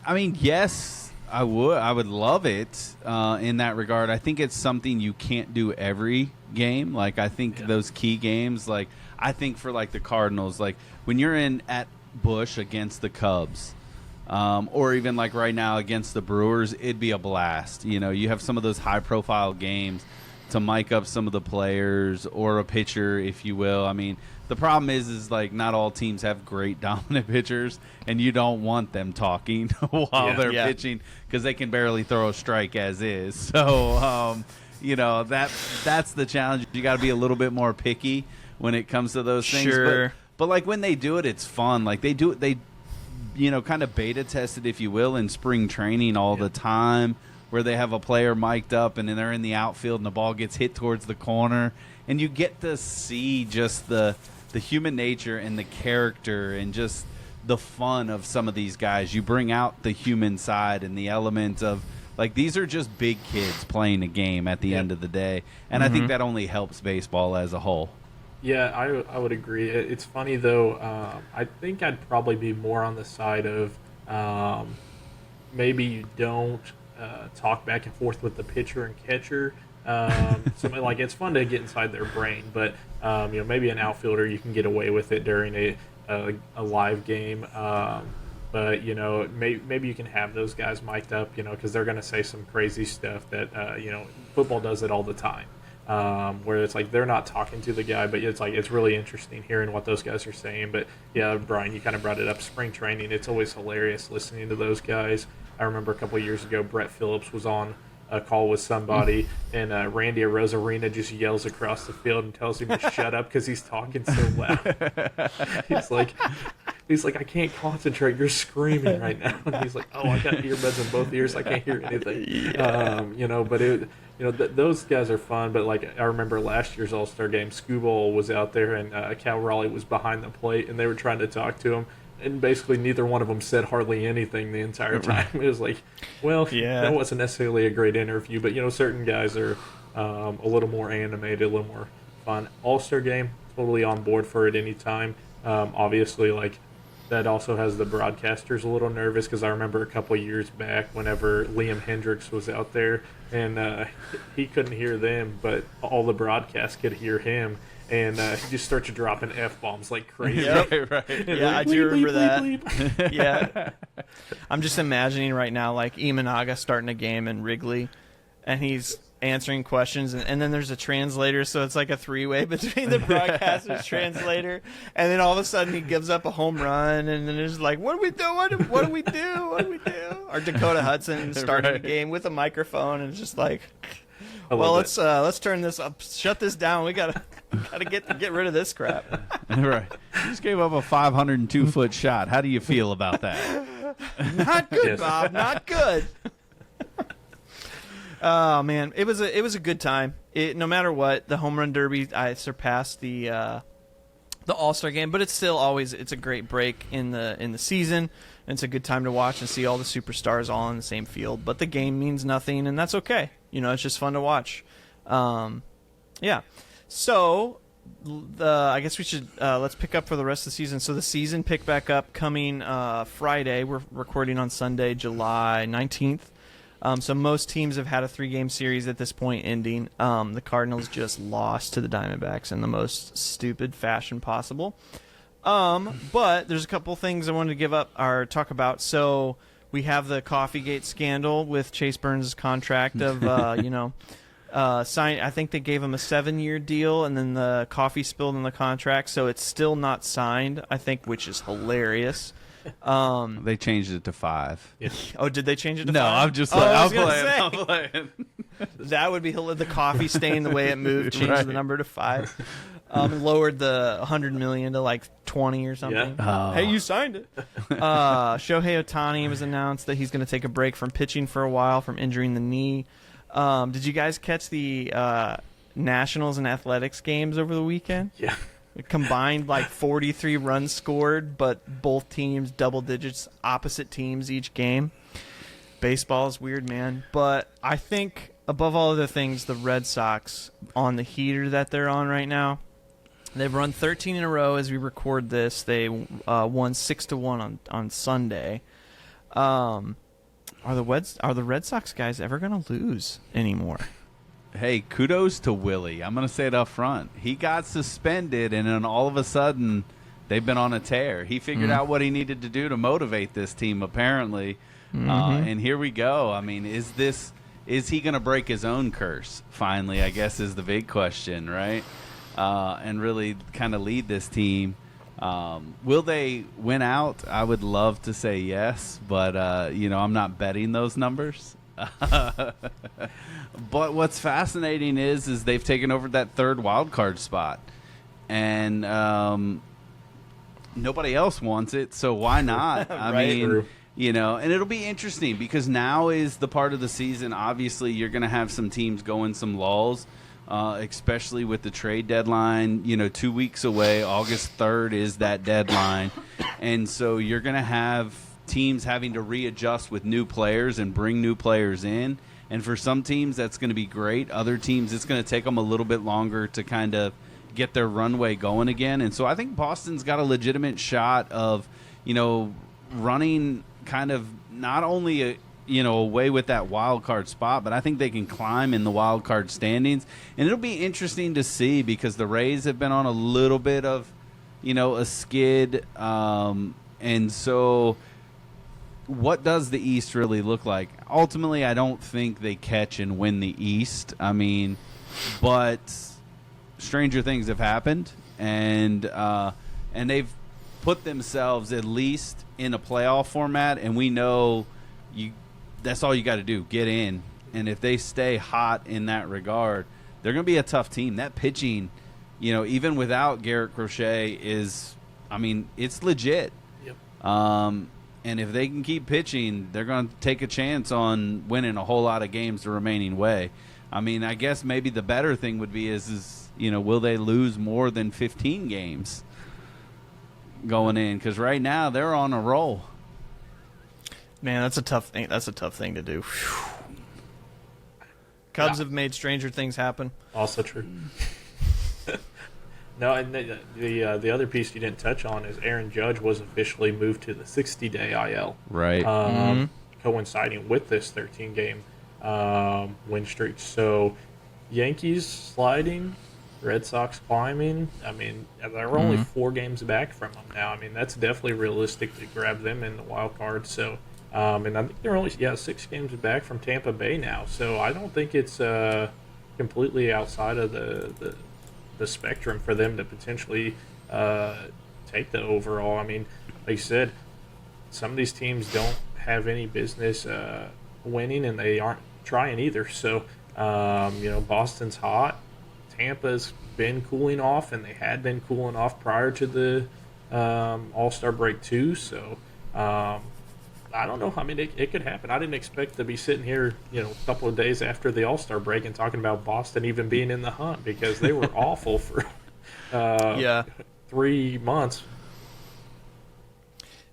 I mean, yes, I would. I would love it in that regard. I think it's something you can't do every game. Like, I think those key games, like, I think for, like, the Cardinals, like, when you're at Busch against the Cubs, or even, like, right now against the Brewers, it'd be a blast. You know, you have some of those high-profile games to mic up some of the players or a pitcher, if you will. I mean, the problem is like not all teams have great dominant pitchers, and you don't want them talking while they're pitching because they can barely throw a strike as is. So, you know, that's the challenge. You got to be a little bit more picky when it comes to those things. Sure. But like when they do it, it's fun. Like they do it, they, you know, kind of beta test it, if you will, in spring training all the time, where they have a player mic'd up and then they're in the outfield and the ball gets hit towards the corner, and you get to see just the human nature and the character and just the fun of some of these guys. You bring out the human side and the element of, like, these are just big kids playing a game at the end of the day, and I think that only helps baseball as a whole. Yeah, I would agree. It's funny, though. I think I'd probably be more on the side of maybe you don't talk back and forth with the pitcher and catcher. So like, it's fun to get inside their brain, but you know, maybe an outfielder, you can get away with it during a live game. But you know, maybe you can have those guys mic'd up, you know, because they're going to say some crazy stuff that you know, football does it all the time. Where it's like they're not talking to the guy, but it's like it's really interesting hearing what those guys are saying. But yeah, Brian, you kind of brought it up. Spring training, it's always hilarious listening to those guys. I remember a couple of years ago, Brett Phillips was on a call with somebody, and Randy Arozarena just yells across the field and tells him to shut up because he's talking so loud. He's like, I can't concentrate. You're screaming right now. And he's like, oh, I got earbuds in both ears. I can't hear anything. You know, but those guys are fun. But like, I remember last year's All-Star game, Scooball was out there and Cal Raleigh was behind the plate, and they were trying to talk to him. And basically, neither one of them said hardly anything the entire time. It was like, well, that wasn't necessarily a great interview, but you know, certain guys are a little more animated, a little more fun. All-Star game, totally on board for it anytime. Obviously, like, that also has the broadcasters a little nervous, because I remember a couple of years back whenever Liam Hendricks was out there, and he couldn't hear them, but all the broadcasts could hear him. And he just starts dropping F-bombs like crazy. Right. Yeah, like, I do remember that. bleep. Yeah. I'm just imagining right now, like, Imanaga starting a game in Wrigley, and he's answering questions, and then there's a translator, so it's like a three-way between the broadcaster's translator, and then all of a sudden he gives up a home run, and then it's like, what do we do? What do we do? What do we do? Or Dakota Hudson starting the game with a microphone, and it's just like, well, let's turn this up, shut this down. We gotta get rid of this crap. Right. You just gave up a 502-foot shot. How do you feel about that? Not good, Bob. Not good. Oh man, it was a good time. No matter what, the home run derby, I surpassed the All-Star game, but it's a great break in the season. And it's a good time to watch and see all the superstars all on the same field. But the game means nothing, and that's okay. You know, it's just fun to watch. Yeah. So, I guess we should let's pick up for the rest of the season. So the season picked back up coming Friday. We're recording on Sunday, July 19th. So most teams have had a 3-game series at this point ending. The Cardinals just lost to the Diamondbacks in the most stupid fashion possible. But there's a couple things I wanted to give up or talk about. So we have the Coffeegate scandal with Chase Burns' contract of, sign. I think they gave him a 7-year deal, and then the coffee spilled in the contract, so it's still not signed, I think, which is hilarious. They changed it to 5. Yeah. Oh, did they change it to No, 5? I'm just I I'm was gonna say. playing. That would be the coffee stain the way it moved, changed Right. the number to 5. Lowered the $100 million to like 20 or something. Yeah. Oh. Hey, you signed it. Shohei Ohtani was announced that he's going to take a break from pitching for a while from injuring the knee. Did you guys catch the Nationals and Athletics games over the weekend? Yeah. It combined like 43 runs scored, but both teams double digits, opposite teams each game. Baseball is weird, man. But I think, above all other things, the Red Sox, on the heater that they're on right now, they've run 13 in a row as we record this. They won 6-1 on Sunday. Are the Red Sox guys ever going to lose anymore? Hey, kudos to Willie. I'm going to say it up front. He got suspended, and then all of a sudden, they've been on a tear. He figured out what he needed to do to motivate this team, apparently. And here we go. I mean, is he going to break his own curse, finally, I guess is the big question, right? And really kind of lead this team. Will they win out? I would love to say yes, but, I'm not betting those numbers. But what's fascinating is they've taken over that third wild card spot, and nobody else wants it, so why not? I mean, and it'll be interesting because now is the part of the season. Obviously, you're going to have some teams going some lulls, especially with the trade deadline. 2 weeks away, August 3rd is that deadline, and so you're going to have teams having to readjust with new players and bring new players in. And for some teams, that's going to be great. Other teams, it's going to take them a little bit longer to kind of get their runway going again. And so I think Boston's got a legitimate shot of, running kind of not only away with that wild card spot, but I think they can climb in the wild card standings. And it'll be interesting to see because the Rays have been on a little bit of, a skid. And so what does the East really look like? Ultimately, I don't think they catch and win the East. I mean, but stranger things have happened, and they've put themselves at least in a playoff format, and we know that's all you got to do, get in. And if they stay hot in that regard, they're going to be a tough team. That pitching, even without Garrett Crochet it's legit. Yep. And if they can keep pitching, they're going to take a chance on winning a whole lot of games the remaining way. I mean, I guess maybe the better thing would be is will they lose more than 15 games going in? Because right now they're on a roll. Man, that's a tough thing. That's a tough thing to do. Cubs have made stranger things happen. Also true. No, and the other piece you didn't touch on is Aaron Judge was officially moved to the 60-day IL. Right. Coinciding with this 13-game win streak. So Yankees sliding, Red Sox climbing. I mean, they're only 4 games back from them now. I mean, that's definitely realistic to grab them in the wild card. So, and I think they're only 6 games back from Tampa Bay now. So I don't think it's completely outside of the spectrum for them to potentially take the overall. I mean, like you said, some of these teams don't have any business winning, and they aren't trying either. So, Boston's hot. Tampa's been cooling off, and they had been cooling off prior to the All-Star break too. So, I don't know. I mean, it could happen. I didn't expect to be sitting here, a couple of days after the All-Star break and talking about Boston even being in the hunt because they were awful for 3 months.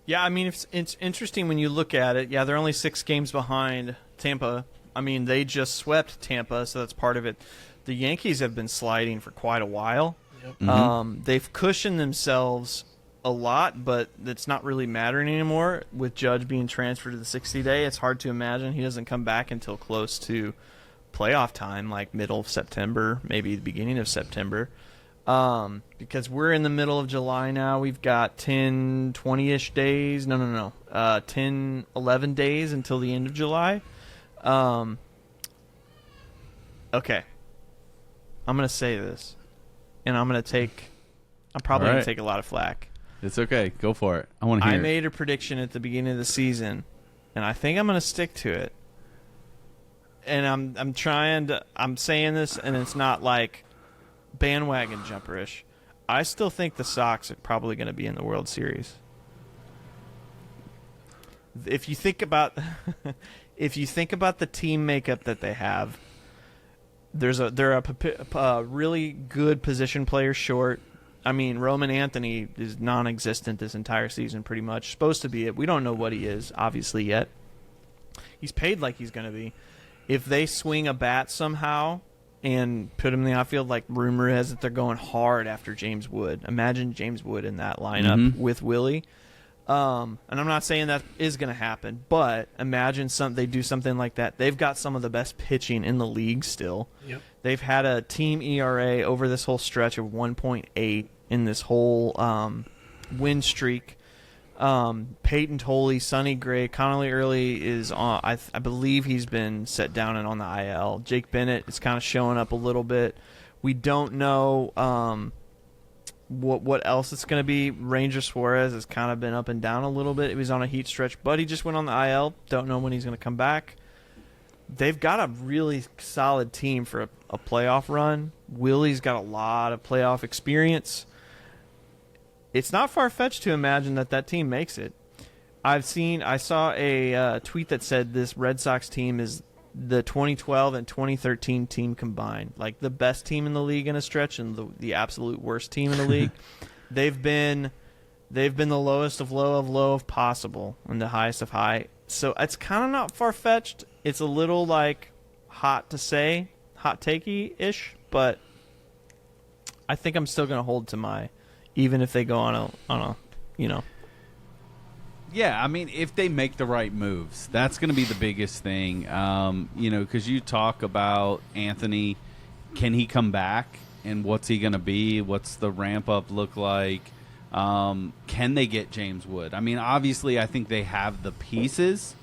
Yeah, I mean, it's interesting when you look at it. Yeah, they're only 6 games behind Tampa. I mean, they just swept Tampa, so that's part of it. the Yankees have been sliding for quite a while. Yep. They've cushioned themselves a lot, but it's not really mattering anymore. With Judge being transferred to the 60-day, it's hard to imagine he doesn't come back until close to playoff time, like middle of September, maybe the beginning of September. Because we're in the middle of July now. We've got 10, 20-ish days. No. 10, 11 days until the end of July. Okay. I'm going to say this, and I'm probably All going right. to take a lot of flack. It's okay. Go for it. I want to hear I it. made a prediction at the beginning of the season, and I think I'm going to stick to it. And I'm saying this, and it's not like bandwagon jumperish. I still think the Sox are probably going to be in the World Series. If you think about the team makeup that they have, they're a really good position player short. I mean, Roman Anthony is non-existent this entire season, pretty much. Supposed to be it. We don't know what he is, obviously, yet. He's paid like he's going to be. If they swing a bat somehow and put him in the outfield, like rumor has it, they're going hard after James Wood. Imagine James Wood in that lineup with Willie. And I'm not saying that is going to happen, but imagine they do something like that. They've got some of the best pitching in the league still. Yep. They've had a team ERA over this whole stretch of 1.8 in this whole win streak. Peyton Tolley, Sonny Gray, Connolly Early is on. I believe he's been set down and on the IL. Jake Bennett is kind of showing up a little bit. We don't know what else it's going to be. Ranger Suarez has kind of been up and down a little bit. He was on a heat stretch, but he just went on the IL. Don't know when he's going to come back. They've got a really solid team for a playoff run. Willie's got a lot of playoff experience. It's not far-fetched to imagine that team makes it. I saw a tweet that said this Red Sox team is the 2012 and 2013 team combined, like the best team in the league in a stretch and the absolute worst team in the league. They've been the lowest of low of possible and the highest of high. So it's kind of not far-fetched. It's a little like hot to say, hot takey-ish, but I think I'm still going to hold to my, even if they go on a Yeah, I mean, if they make the right moves, that's going to be the biggest thing. Because you talk about Anthony, can he come back, and what's he going to be? What's the ramp up look like? Can they get James Wood? I mean, obviously, I think they have the pieces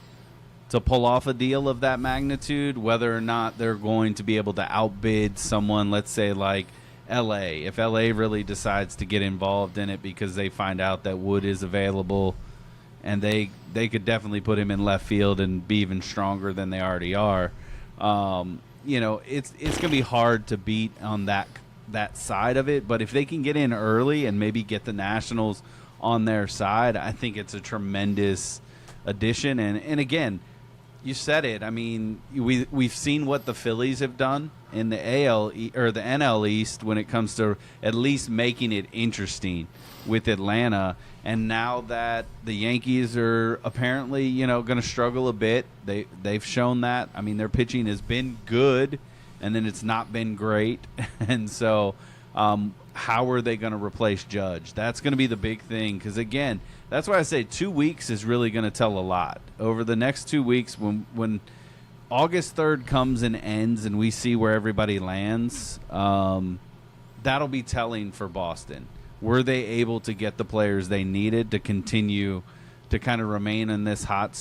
to pull off a deal of that magnitude. Whether or not they're going to be able to outbid someone, let's say like LA, if LA really decides to get involved in it because they find out that Wood is available. And they could definitely put him in left field and be even stronger than they already are. It's going to be hard to beat on that side of it. But if they can get in early and maybe get the Nationals on their side, I think it's a tremendous addition. And again, you said it. I mean, we've seen what the Phillies have done in the AL or the NL East when it comes to at least making it interesting with Atlanta. And now that the Yankees are apparently, going to struggle a bit, they've shown that. I mean, their pitching has been good, and then it's not been great. And so how are they going to replace Judge? That's going to be the big thing because, again, that's why I say 2 weeks is really going to tell a lot. Over the next 2 weeks, when August 3rd comes and ends and we see where everybody lands, that'll be telling for Boston. Were they able to get the players they needed to continue to kind of remain in this hot,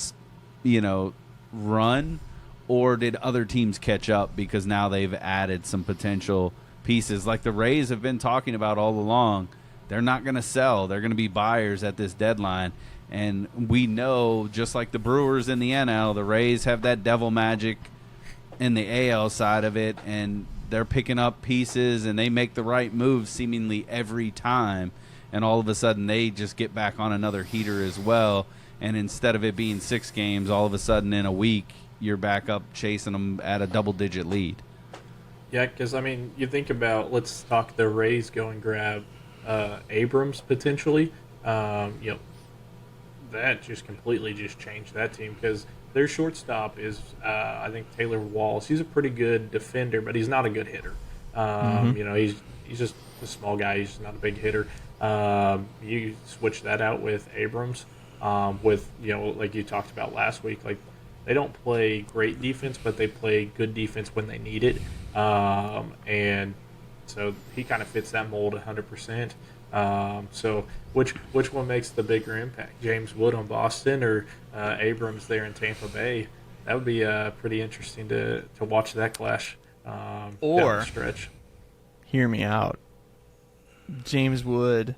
run, or did other teams catch up because now they've added some potential pieces like the Rays have been talking about all along? They're not going to sell. They're going to be buyers at this deadline. And we know, just like the Brewers in the NL, the Rays have that devil magic in the AL side of it, and they're picking up pieces and they make the right moves seemingly every time, and all of a sudden they just get back on another heater as well, and instead of it being 6 games, all of a sudden in a week you're back up chasing them at a double-digit lead. Yeah, because, I mean, you think about, let's talk the Rays go and grab Abrams potentially. That just completely just changed that team because their shortstop is, I think, Taylor Walls. He's a pretty good defender, but he's not a good hitter. You know, he's just a small guy. He's not a big hitter. You switch that out with Abrams, with, you know, like you talked about last week, like they don't play great defense, but they play good defense when they need it. And so he kind of fits that mold 100%. So which one makes the bigger impact? James Wood on Boston or Abrams there in Tampa Bay? That would be pretty interesting to watch that clash down Or- the stretch. Hear me out. James Wood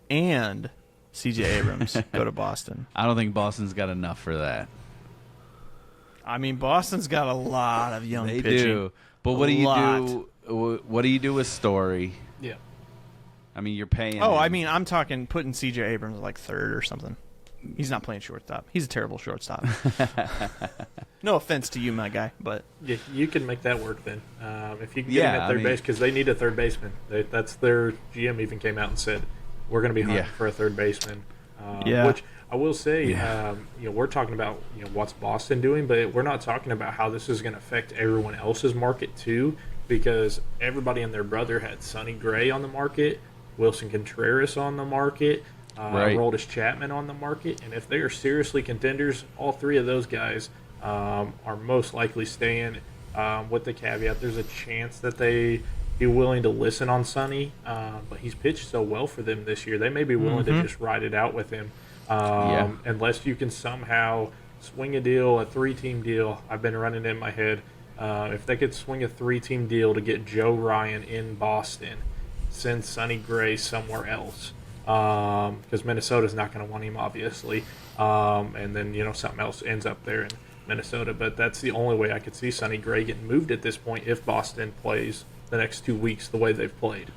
and C.J. Abrams go to Boston. I don't think Boston's got enough for that. I mean, Boston's got a lot of young They pitching. do. But what A do you lot. do? What do you do with Story? Yeah. I mean, you're paying. Oh, him. I mean, I'm talking putting C.J. Abrams like third or something. He's not playing shortstop. He's a terrible shortstop. No offense to you, my guy, but Yeah, you can make that work then. If you can get him at third base, because they need a third baseman. That's their GM even came out and said, we're going to be hunting for a third baseman. Which I will say, you know, we're talking about, you know, what's Boston doing, but we're not talking about how this is going to affect everyone else's market too, because everybody and their brother had Sonny Gray on the market, Wilson Contreras on the market, Aroldis Chapman on the market, and if they are seriously contenders, all three of those guys are most likely staying, with the caveat there's a chance that they be willing to listen on Sonny, but he's pitched so well for them this year. They may be willing to just ride it out with him, unless you can somehow swing a deal, a 3-team deal. I've been running in my head. If they could swing a 3-team deal to get Joe Ryan in Boston, send Sonny Gray somewhere else, because Minnesota's not going to want him, obviously, and then, you know, something else ends up there in Minnesota. But that's the only way I could see Sonny Gray getting moved at this point if Boston plays the next 2 weeks the way they've played.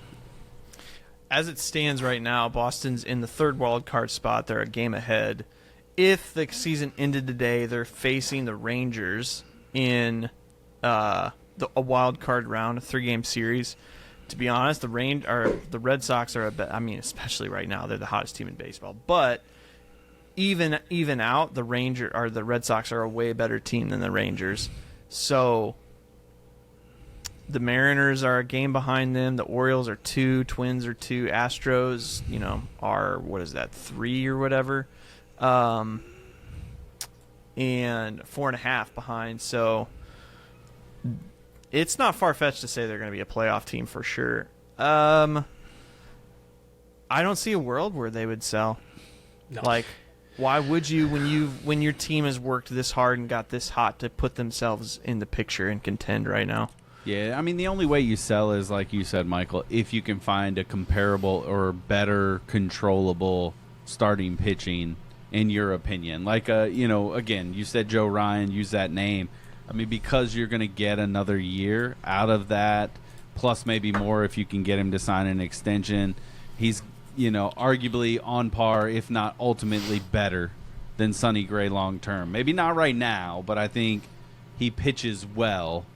as it stands right now, Boston's in the third wild card spot. They're a game ahead. If the season ended today, they're facing the Rangers in a wild card round, a 3-game series. To be honest, the Red Sox are I mean, especially right now, they're the hottest team in baseball. But even out, the Red Sox are a way better team than the Rangers. So the Mariners are a game behind them. The Orioles are 2, Twins are 2, Astros, you know, are 3 or whatever, and 4.5 behind. So it's not far-fetched to say they're going to be a playoff team for sure. I don't see a world where they would sell. No. Like, why would you, when your team has worked this hard and got this hot to put themselves in the picture and contend right now? Yeah, I mean, the only way you sell is, like you said, Michael, if you can find a comparable or better controllable starting pitching, in your opinion. Like, you know, again, you said Joe Ryan, use that name. I mean, because you're going to get another year out of that, plus maybe more if you can get him to sign an extension. He's, you know, arguably on par, if not ultimately better than Sonny Gray long term. Maybe not right now, but I think he pitches well,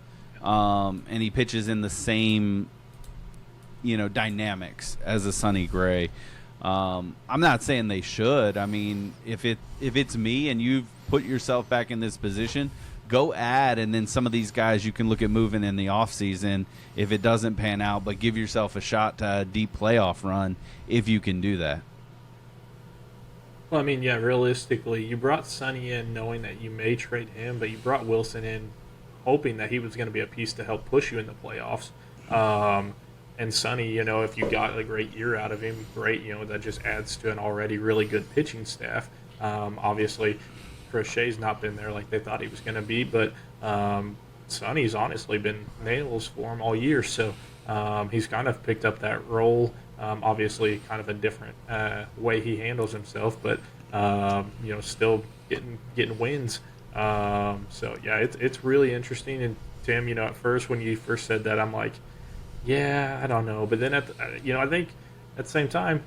and he pitches in the same, you know, dynamics as a Sonny Gray. I'm not saying they should. I mean, if it's me and you've put yourself back in this position, go add, and then some of these guys you can look at moving in the offseason if it doesn't pan out, but give yourself a shot to a deep playoff run if you can do that. Well, I mean, yeah, realistically, you brought Sonny in knowing that you may trade him, but you brought Wilson in hoping that he was going to be a piece to help push you in the playoffs. And Sonny, you know, if you got a great year out of him, great, you know, that just adds to an already really good pitching staff. Obviously, Crochet's not been there like they thought he was going to be, but Sonny's honestly been nails for him all year, so he's kind of picked up that role. Obviously, kind of a different way he handles himself, but you know, still getting wins. So yeah, it's really interesting. And Tim, you know, at first when you first said that, I'm like, yeah, I don't know, but then you know, I think at the same time,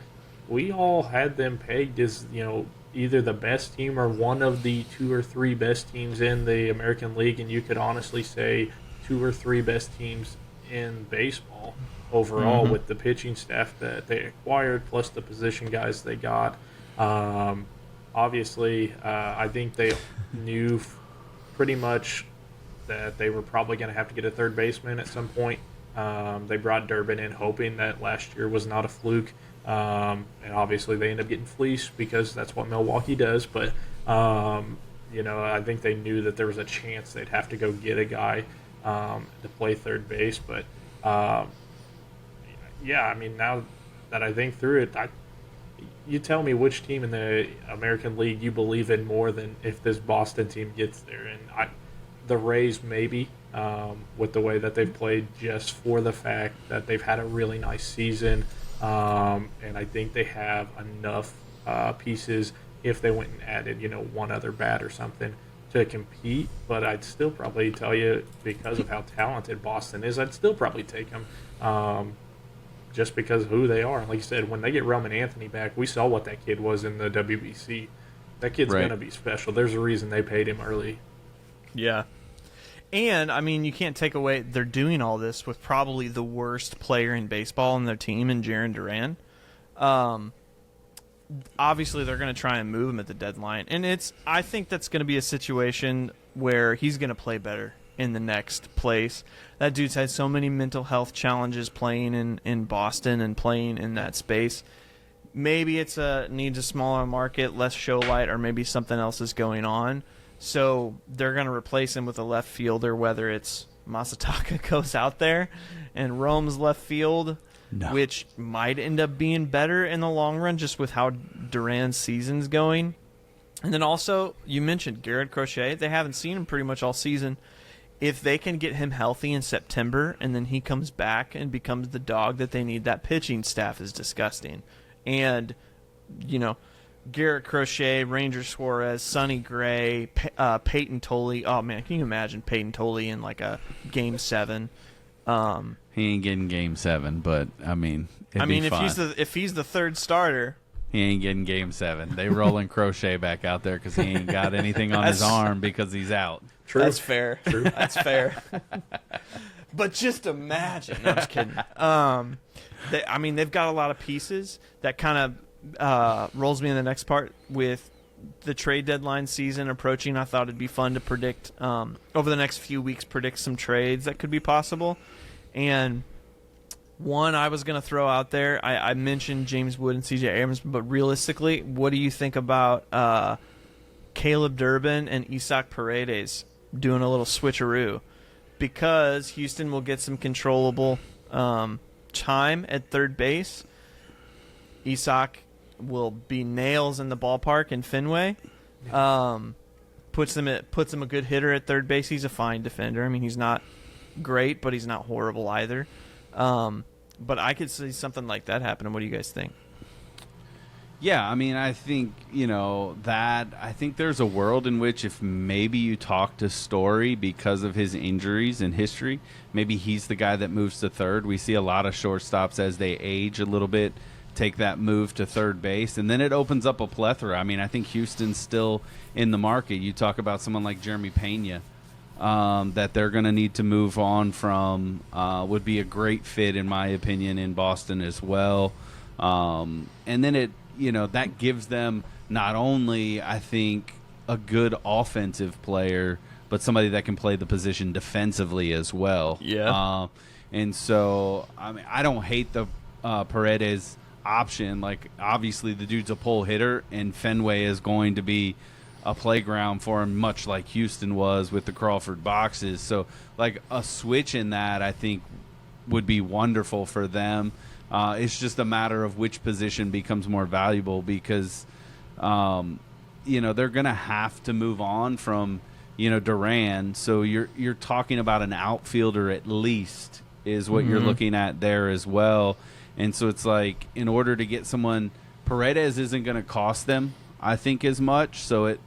we all had them pegged as, you know, either the best team or one of the 2 or 3 best teams in the American League, and you could honestly say 2 or 3 best teams in baseball overall with the pitching staff that they acquired plus the position guys they got. Obviously, I think they knew pretty much that they were probably going to have to get a third baseman at some point They brought Durbin in hoping that last year was not a fluke. And obviously they end up getting fleeced because that's what Milwaukee does. But, I think they knew that there was a chance they'd have to go get a guy to play third base. But, now that I think through it, you tell me which team in the American League you believe in more than if this Boston team gets there. And the Rays maybe, with the way that they've played, just for the fact that they've had a really nice season. And I think they have enough pieces if they went and added, one other bat or something to compete. But I'd still probably tell you, because of how talented Boston is, I'd still probably take them. Just because of who they are. And like you said, when they get Roman Anthony back, we saw what that kid was in the WBC. That kid's going to be special. There's a reason they paid him early. Yeah. And, you can't take away, they're doing all this with probably the worst player in baseball on their team in Jarren Duran. Obviously, they're going to try and move him at the deadline. And I think that's going to be a situation where he's going to play better in the next place. That dude's had so many mental health challenges playing in Boston and playing in that space. Maybe it's needs a smaller market, less show light, or maybe something else is going on. So they're going to replace him with a left fielder, whether it's Masataka goes out there and roams left field, which might end up being better in the long run just with how Duran's season's going. And then also, you mentioned Garrett Crochet. They haven't seen him pretty much all season. If they can get him healthy in September and then he comes back and becomes the dog that they need, that pitching staff is disgusting. And, Garrett Crochet, Ranger Suarez, Sonny Gray, Peyton Tolley. Oh, man, can you imagine Peyton Tolley in like a Game 7? He ain't getting Game 7, but, if he's the third starter. He ain't getting Game 7. They rolling Crochet back out there because he ain't got anything on his arm because he's out. True. That's fair. True. That's fair. But just imagine. No, I'm just kidding. They've got a lot of pieces that kind of rolls me in the next part with the trade deadline season approaching. I thought it'd be fun to predict over the next few weeks, predict some trades that could be possible. And one I was going to throw out there, I mentioned James Wood and CJ Abrams, but realistically, what do you think about Caleb Durbin and Isaac Paredes doing a little switcheroo? Because Houston will get some controllable time at third base. Isaac will be nails in the ballpark in Fenway. Puts him a good hitter at third base. He's a fine defender. He's not great, but he's not horrible either. But I could see something like that happening. What do you guys think? Yeah, I think, I think there's a world in which if maybe you talk to Story because of his injuries and history, maybe he's the guy that moves to third. We see a lot of shortstops as they age a little bit take that move to third base, and then it opens up a plethora. I think Houston's still in the market. You talk about someone like Jeremy Pena, that they're going to need to move on from, would be a great fit, in my opinion, in Boston as well. And then that gives them not only, I think, a good offensive player, but somebody that can play the position defensively as well. Yeah. And so, I don't hate the Paredes option. Like, obviously, the dude's a pull hitter, and Fenway is going to be a playground for him, much like Houston was with the Crawford boxes. So, like, a switch in that, I think, would be wonderful for them. It's just a matter of which position becomes more valuable because, they're going to have to move on from, Duran. So you're talking about an outfielder at least is what you're looking at there as well. And so it's like, in order to get someone, Paredes isn't going to cost them, I think, as much. So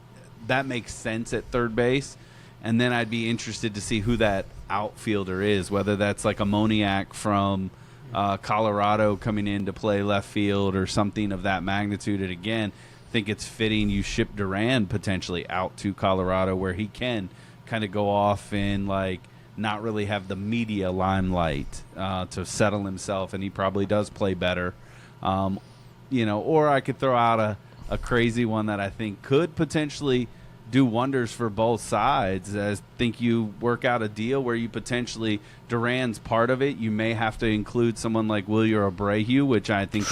that makes sense at third base. And then I'd be interested to see who that outfielder is, whether that's like a Moniak from Colorado coming in to play left field or something of that magnitude. And again, I think it's fitting you ship Duran potentially out to Colorado where he can kind of go off and like not really have the media limelight to settle himself, and he probably does play better. Or I could throw out a crazy one that I think could potentially do wonders for both sides. I think you work out a deal where you potentially, Duran's part of it. You may have to include someone like Wilyer Abreu, which I think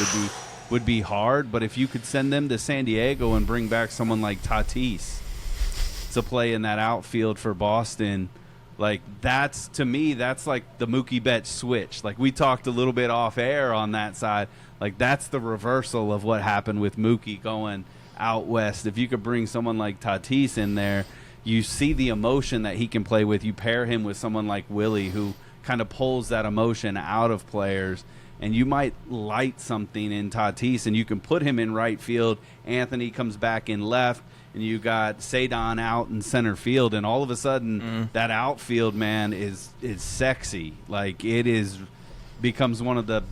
would be hard. But if you could send them to San Diego and bring back someone like Tatis to play in that outfield for Boston, like that's, to me, that's like the Mookie Betts switch. Like we talked a little bit off air on that side. Like that's the reversal of what happened with Mookie going out west. If you could bring someone like Tatis in there, you see the emotion that he can play with. You pair him with someone like Willie, who kind of pulls that emotion out of players, and you might light something in Tatis, and you can put him in right field. Anthony comes back in left, and you got Cedon out in center field, and all of a sudden that outfield, man, is sexy. Like it becomes one of the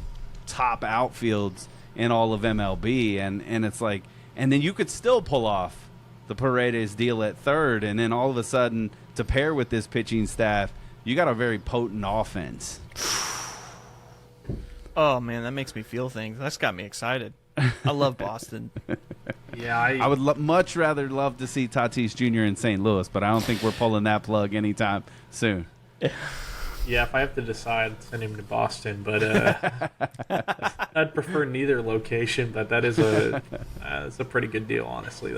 top outfields in all of MLB, and it's like, and then you could still pull off the Paredes deal at third, and then all of a sudden, to pair with this pitching staff, you got a very potent offense. Oh, man, that makes me feel things. That's got me excited. I love Boston. Yeah, I would much rather love to see Tatis Jr. in St. Louis, but I don't think we're pulling that plug anytime soon. Yeah, if I have to decide, send him to Boston. But I'd prefer neither location. But that is it's a pretty good deal, honestly.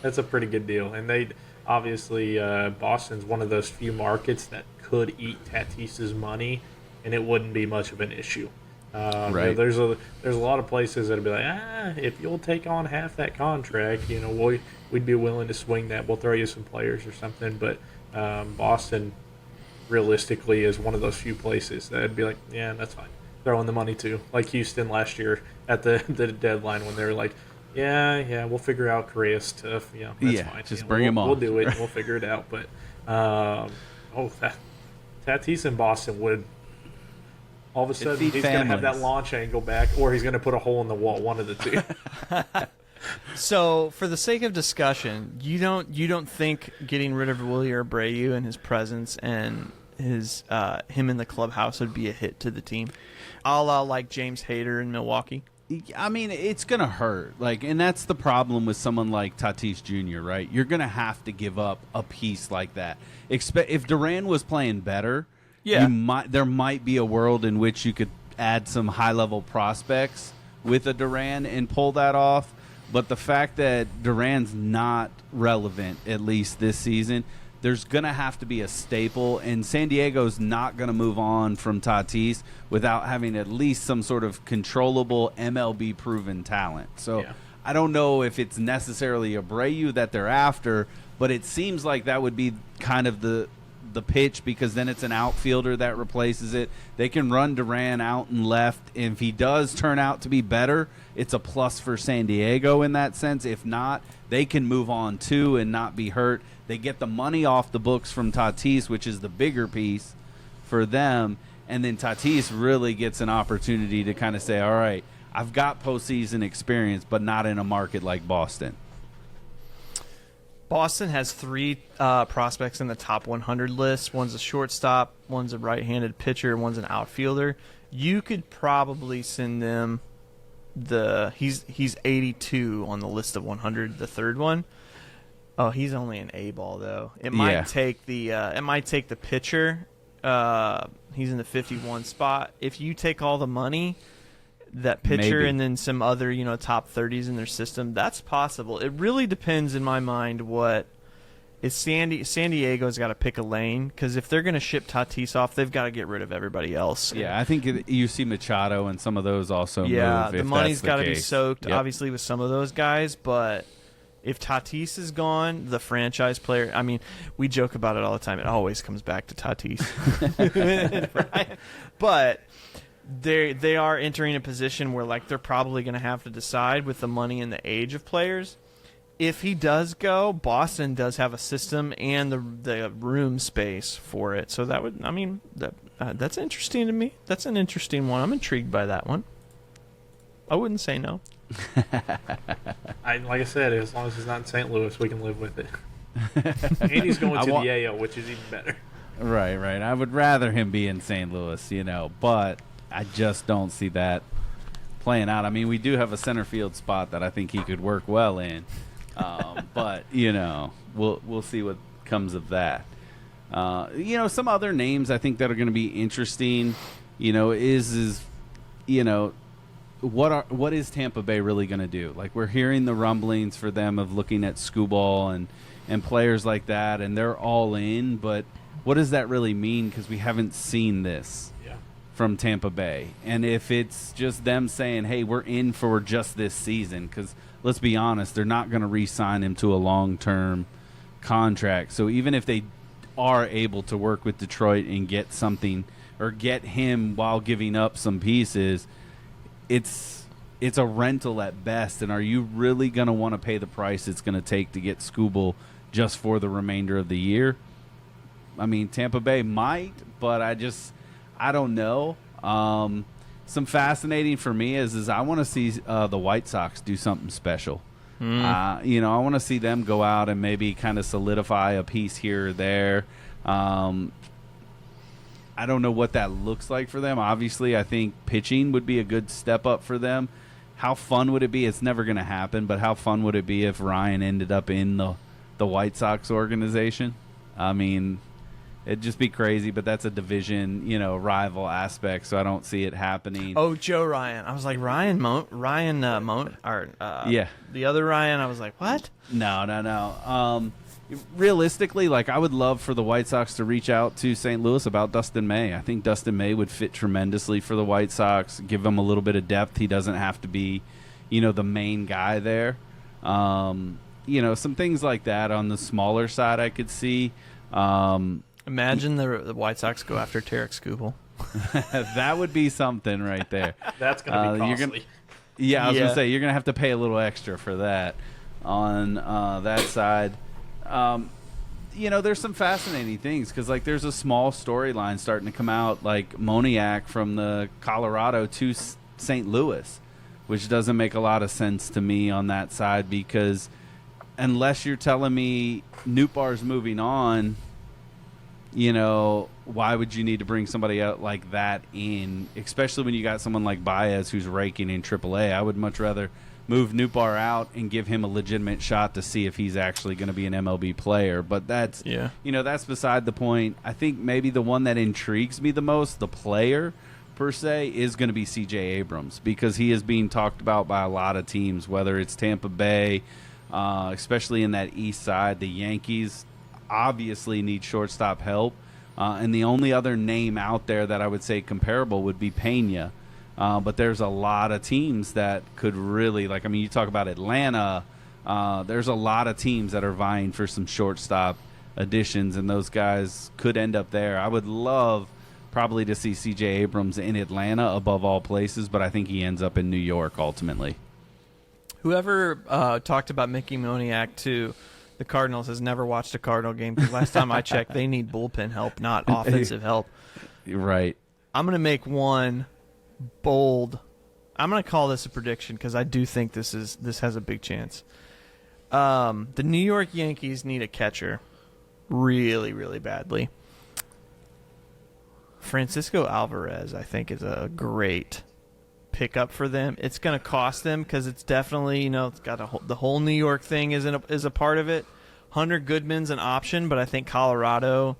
That's a pretty good deal. And they obviously Boston's one of those few markets that could eat Tatis's money, and it wouldn't be much of an issue. Right. There's a lot of places that'd be like, if you'll take on half that contract, we'd be willing to swing that. We'll throw you some players or something. But Boston, realistically, is one of those few places that'd be like, yeah, that's fine. Throw in the money too, like Houston last year at the deadline when they were like, yeah, we'll figure out Correa's stuff. Yeah, that's fine. Just bring him on. We'll do it. We'll figure it out. But Tatis in Boston would. All of a sudden, he's going to have that launch angle back, or he's going to put a hole in the wall. One of the two. So, for the sake of discussion, you don't think getting rid of Wilyer Abreu and his presence and his him in the clubhouse would be a hit to the team, a la like James Hader in Milwaukee? I mean, it's going to hurt. And that's the problem with someone like Tatis Jr., right? You're going to have to give up a piece like that. If Duran was playing better, there might be a world in which you could add some high-level prospects with a Duran and pull that off. But the fact that Duran's not relevant, at least this season, there's going to have to be a staple, and San Diego's not going to move on from Tatis without having at least some sort of controllable MLB-proven talent. So I don't know if it's necessarily Abreu that they're after, but it seems like that would be kind of the pitch, because then it's an outfielder that replaces it. They can run Duran out and left. If he does turn out to be better, it's a plus for San Diego in that sense. If not, they can move on too and not be hurt. They get the money off the books from Tatis, which is the bigger piece for them, and then Tatis really gets an opportunity to kind of say, all right, I've got postseason experience, but not in a market like Boston. Boston has 3 prospects in the top 100 list. One's a shortstop, one's a right-handed pitcher, and one's an outfielder. You could probably send them he's 82 on the list of 100, the third one. Oh, he's only an A ball though. It might take the pitcher. He's in the 51 spot. If you take all the money, that pitcher Maybe. and then some other, top 30s in their system, that's possible. It really depends in my mind what is San Diego's got to pick a lane, because if they're going to ship Tatis off, they've got to get rid of everybody else. Yeah, I think you see Machado and some of those also move. The money's got to be case. soaked, Yep. obviously, with some of those guys, but if Tatis is gone, the franchise player, I mean, we joke about it all the time. It always comes back to Tatis. Right? But they are entering a position where they're probably going to have to decide with the money and the age of players. If he does go, Boston does have a system and the room space for it. So that's interesting to me. That's an interesting one. I'm intrigued by that one. I wouldn't say no. Like I said, as long as he's not in St. Louis, we can live with it. And he's going to the AL, which is even better. Right. I would rather him be in St. Louis, but I just don't see that playing out. I mean, we do have a center field spot that I think he could work well in. But we'll see what comes of that. Some other names I think that are going to be interesting. What is Tampa Bay really going to do? Like, we're hearing the rumblings for them of looking at Skubal and players like that, and they're all in. But what does that really mean? Because we haven't seen this from Tampa Bay. And if it's just them saying, hey, we're in for just this season, because let's be honest, they're not going to re-sign him to a long-term contract. So even if they are able to work with Detroit and get something or get him while giving up some pieces, it's a rental at best. And are you really going to want to pay the price it's going to take to get Skubal just for the remainder of the year? I mean, Tampa Bay might, but I don't know. Some fascinating for me is I want to see the White Sox do something special. I want to see them go out and maybe kind of solidify a piece here or there. I don't know what that looks like for them. Obviously, I think pitching would be a good step up for them. How fun would it be? It's never going to happen, but how fun would it be if Ryan ended up in the White Sox organization? I mean, it'd just be crazy, but that's a division, rival aspect, so I don't see it happening. Oh, Joe Ryan. I was like, yeah. The other Ryan, I was like, what? No. Realistically, I would love for the White Sox to reach out to St. Louis about Dustin May. I think Dustin May would fit tremendously for the White Sox, give him a little bit of depth. He doesn't have to be, the main guy there. Some things like that on the smaller side I could see. Imagine the White Sox go after Tarek Skubal. That would be something right there. That's going to be costly. I was going to say, you're going to have to pay a little extra for that on that side. There's some fascinating things because, there's a small storyline starting to come out, like Moniak from the Colorado to St. Louis, which doesn't make a lot of sense to me on that side because unless you're telling me Nootbaar's moving on, why would you need to bring somebody out like that in, especially when you got someone like Baez who's raking in AAA? I would much rather move Nootbaar out and give him a legitimate shot to see if he's actually going to be an MLB player. But that's, that's beside the point. I think maybe the one that intrigues me the most, the player per se, is going to be C.J. Abrams because he is being talked about by a lot of teams, whether it's Tampa Bay, especially in that east side. The Yankees obviously need shortstop help. And the only other name out there that I would say comparable would be Pena. But there's a lot of teams that could really, you talk about Atlanta. There's a lot of teams that are vying for some shortstop additions, and those guys could end up there. I would love probably to see C.J. Abrams in Atlanta above all places, but I think he ends up in New York ultimately. Whoever talked about Mickey Moniak to the Cardinals has never watched a Cardinal game because last time I checked, they need bullpen help, not offensive help. Right. I'm going to make one bold. I'm going to call this a prediction because I do think this has a big chance. The New York Yankees need a catcher really, really badly. Francisco Alvarez, I think, is a great pickup for them. It's going to cost them because it's definitely, it's got the whole New York thing is a part of it. Hunter Goodman's an option, but I think Colorado,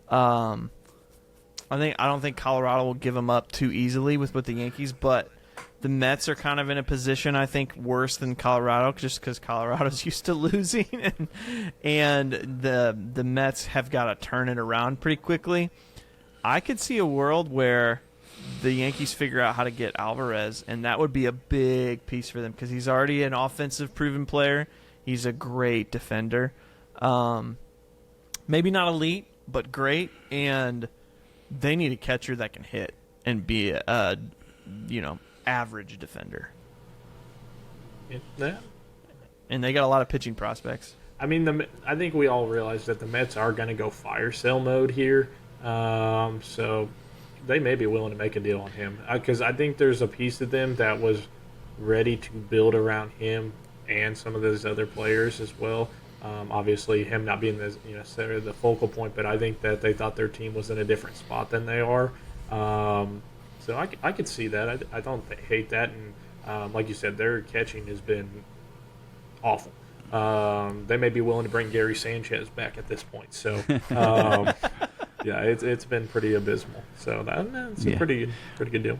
I don't think Colorado will give him up too easily with the Yankees, but the Mets are kind of in a position, I think, worse than Colorado just because Colorado's used to losing, and the Mets have got to turn it around pretty quickly. I could see a world where the Yankees figure out how to get Alvarez, and that would be a big piece for them because he's already an offensive proven player. He's a great defender. Maybe not elite, but great, and they need a catcher that can hit and be a average defender. Yeah. And they got a lot of pitching prospects. I mean, I think we all realize that the Mets are going to go fire sale mode here. So they may be willing to make a deal on him because I think there's a piece of them that was ready to build around him and some of those other players as well. Obviously, him not being the focal point, but I think that they thought their team was in a different spot than they are. So I could see that. I don't hate that. And like you said, their catching has been awful. They may be willing to bring Gary Sanchez back at this point. So, yeah, it's been pretty abysmal. So that's a pretty good deal.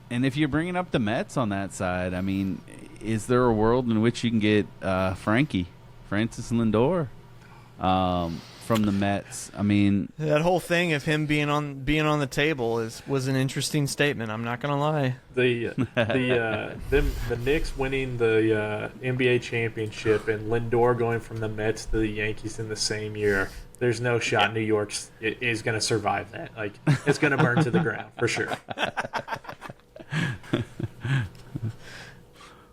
And if you're bringing up the Mets on that side, I mean, is there a world in which you can get Francis Lindor, from the Mets? I mean, that whole thing of him being on the table was an interesting statement. I'm not gonna lie. The Knicks winning the NBA championship and Lindor going from the Mets to the Yankees in the same year. There's no shot New York is going to survive that. Like, it's going to burn to the ground for sure.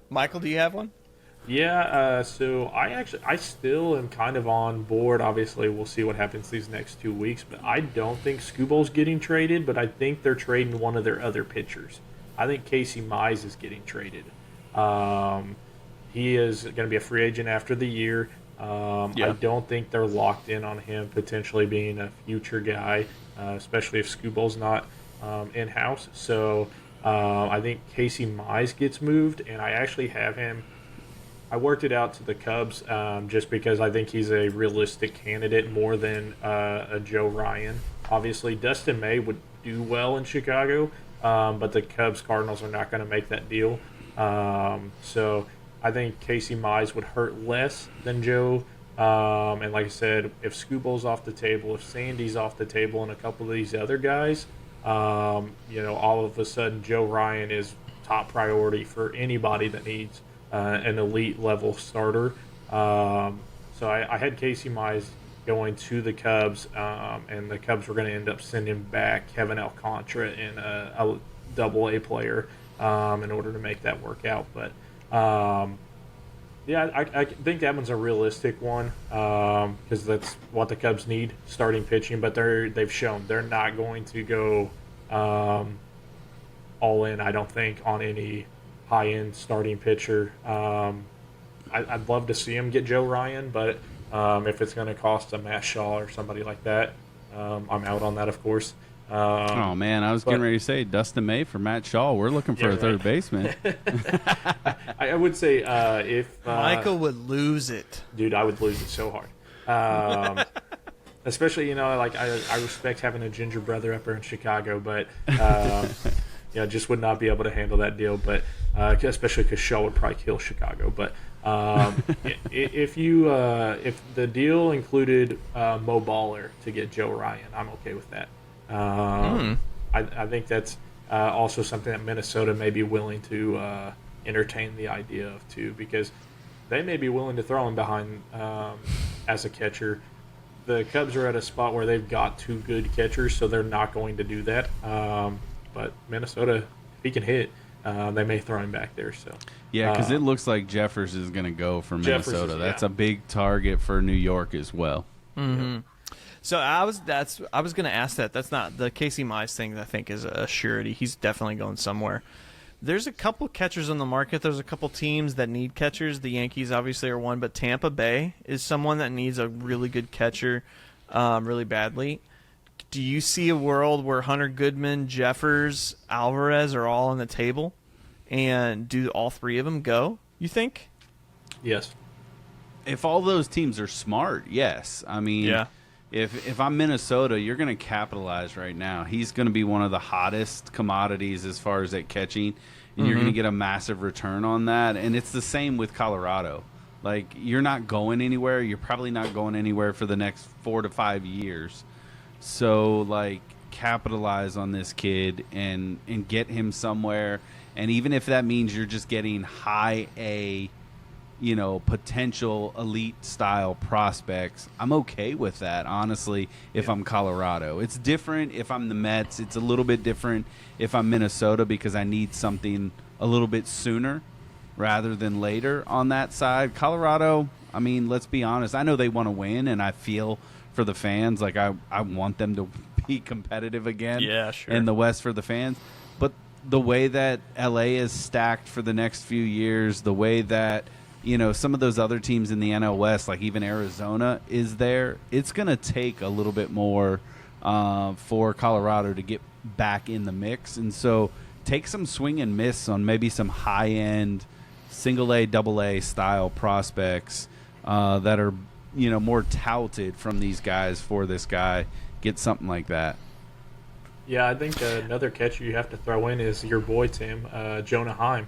Michael, do you have one? Yeah, so I still am kind of on board. Obviously, we'll see what happens these next 2 weeks, but I don't think Scubo's getting traded, but I think they're trading one of their other pitchers. I think Casey Mize is getting traded. He is going to be a free agent after the year. I don't think they're locked in on him potentially being a future guy, especially if Scubo's not in-house. So I think Casey Mize gets moved, and I actually have him. I worked it out to the Cubs just because I think he's a realistic candidate more than a Joe Ryan. Obviously, Dustin May would do well in Chicago, but the Cubs-Cardinals are not going to make that deal. So I think Casey Mize would hurt less than Joe. And like I said, if Scubo's off the table, if Sandy's off the table, and a couple of these other guys, all of a sudden Joe Ryan is top priority for anybody that needs an elite level starter. So I had Casey Mize going to the Cubs, and the Cubs were going to end up sending back Kevin Alcantara and a Double-A player in order to make that work out. But I think that one's a realistic one because that's what the Cubs need, starting pitching. But they've shown they're not going to go all in, I don't think, on any high-end starting pitcher. I'd love to see him get Joe Ryan, but if it's going to cost a Matt Shaw or somebody like that, I'm out on that, of course. Oh, man, I was getting ready to say Dustin May for Matt Shaw. We're looking for a third baseman. I would say if Michael would lose it. Dude, I would lose it so hard. Especially, I respect having a ginger brother up there in Chicago, but just would not be able to handle that deal. But especially because Shaw would probably kill Chicago. But if the deal included Mo Baller to get Joe Ryan, I'm okay with that. I think that's also something that Minnesota may be willing to entertain the idea of too, because they may be willing to throw him behind as a catcher. The Cubs are at a spot where they've got two good catchers, so they're not going to do that. But Minnesota, if he can hit, they may throw him back there. So yeah, because it looks like Jeffers is going to go for Minnesota. That's a big target for New York as well. Mm-hmm. So I was going to ask that. That's not the Casey Mize thing. I think is a surety. He's definitely going somewhere. There's a couple catchers on the market. There's a couple teams that need catchers. The Yankees obviously are one, but Tampa Bay is someone that needs a really good catcher really badly. Do you see a world where Hunter Goodman, Jeffers, Alvarez are all on the table, and do all three of them go, you think? Yes. If all those teams are smart, yes. I mean, yeah. If I'm Minnesota, you're going to capitalize right now. He's going to be one of the hottest commodities as far as at catching, and you're going to get a massive return on that. And it's the same with Colorado. Like, you're not going anywhere. You're probably not going anywhere for the next 4 to 5 years. So, like, capitalize on this kid and get him somewhere. And even if that means you're just getting high A, potential elite style prospects, I'm okay with that, honestly, if I'm Colorado. It's different if I'm the Mets. It's a little bit different if I'm Minnesota because I need something a little bit sooner rather than later on that side. Colorado, I mean, let's be honest. I know they want to win, and I feel for the fans. Like, I want them to be competitive again in the West for the fans. But the way that L.A. is stacked for the next few years, the way that some of those other teams in the NL West, like even Arizona, is there. It's going to take a little bit more for Colorado to get back in the mix. And so take some swing and miss on maybe some high-end single-A, double-A style prospects that are, more touted from these guys for this guy get something like that. Yeah, I think another catcher you have to throw in is your boy, Tim, Jonah Heim.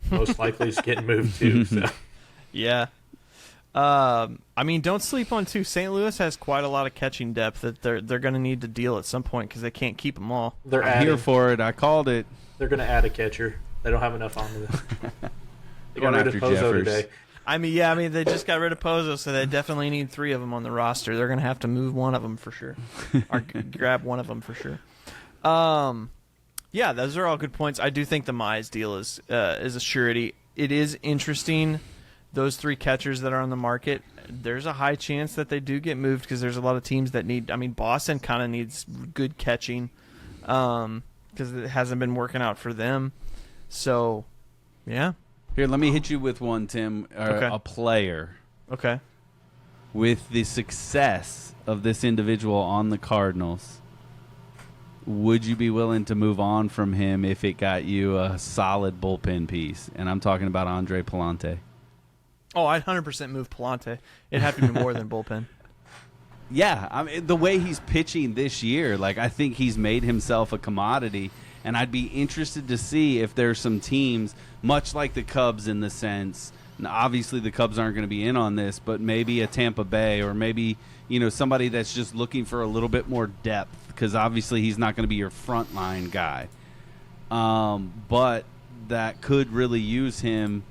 Most likely he's getting moved too. So. Yeah. Don't sleep on too. St. Louis has quite a lot of catching depth that they're going to need to deal at some point because they can't keep them all. I'm here for it. I called it. They're going to add a catcher. They don't have enough on this. They got rid of Pozo Jeffers today. They just got rid of Pozo, so they definitely need 3 of them on the roster. They're going to have to move one of them for sure, or grab one of them for sure. Yeah, those are all good points. I do think the Mize deal is a surety. It is interesting. Those 3 catchers that are on the market, there's a high chance that they do get moved because there's a lot of teams that need. Boston kind of needs good catching because it hasn't been working out for them. So, yeah. Here, let me hit you with one, Tim. Okay. A player. Okay. With the success of this individual on the Cardinals, would you be willing to move on from him if it got you a solid bullpen piece? And I'm talking about Andre Palante. Oh, I'd 100% move Palante. It'd have to be more than bullpen. Yeah, the way he's pitching this year, I think he's made himself a commodity, and I'd be interested to see if there's some teams, much like the Cubs in the sense, and obviously the Cubs aren't going to be in on this, but maybe a Tampa Bay or maybe, somebody that's just looking for a little bit more depth because obviously he's not going to be your frontline guy. But that could really use him,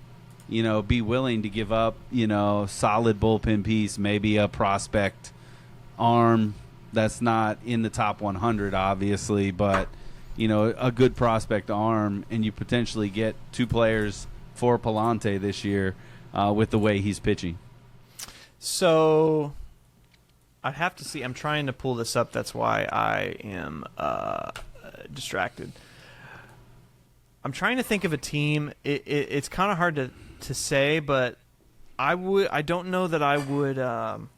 be willing to give up, solid bullpen piece, maybe a prospect arm that's not in the top 100, obviously, but, a good prospect arm, and you potentially get 2 players for Palante this year with the way he's pitching. So I'd have to see. I'm trying to pull this up. That's why I am distracted. I'm trying to think of a team. It's kind of hard to say, but I don't know that I would.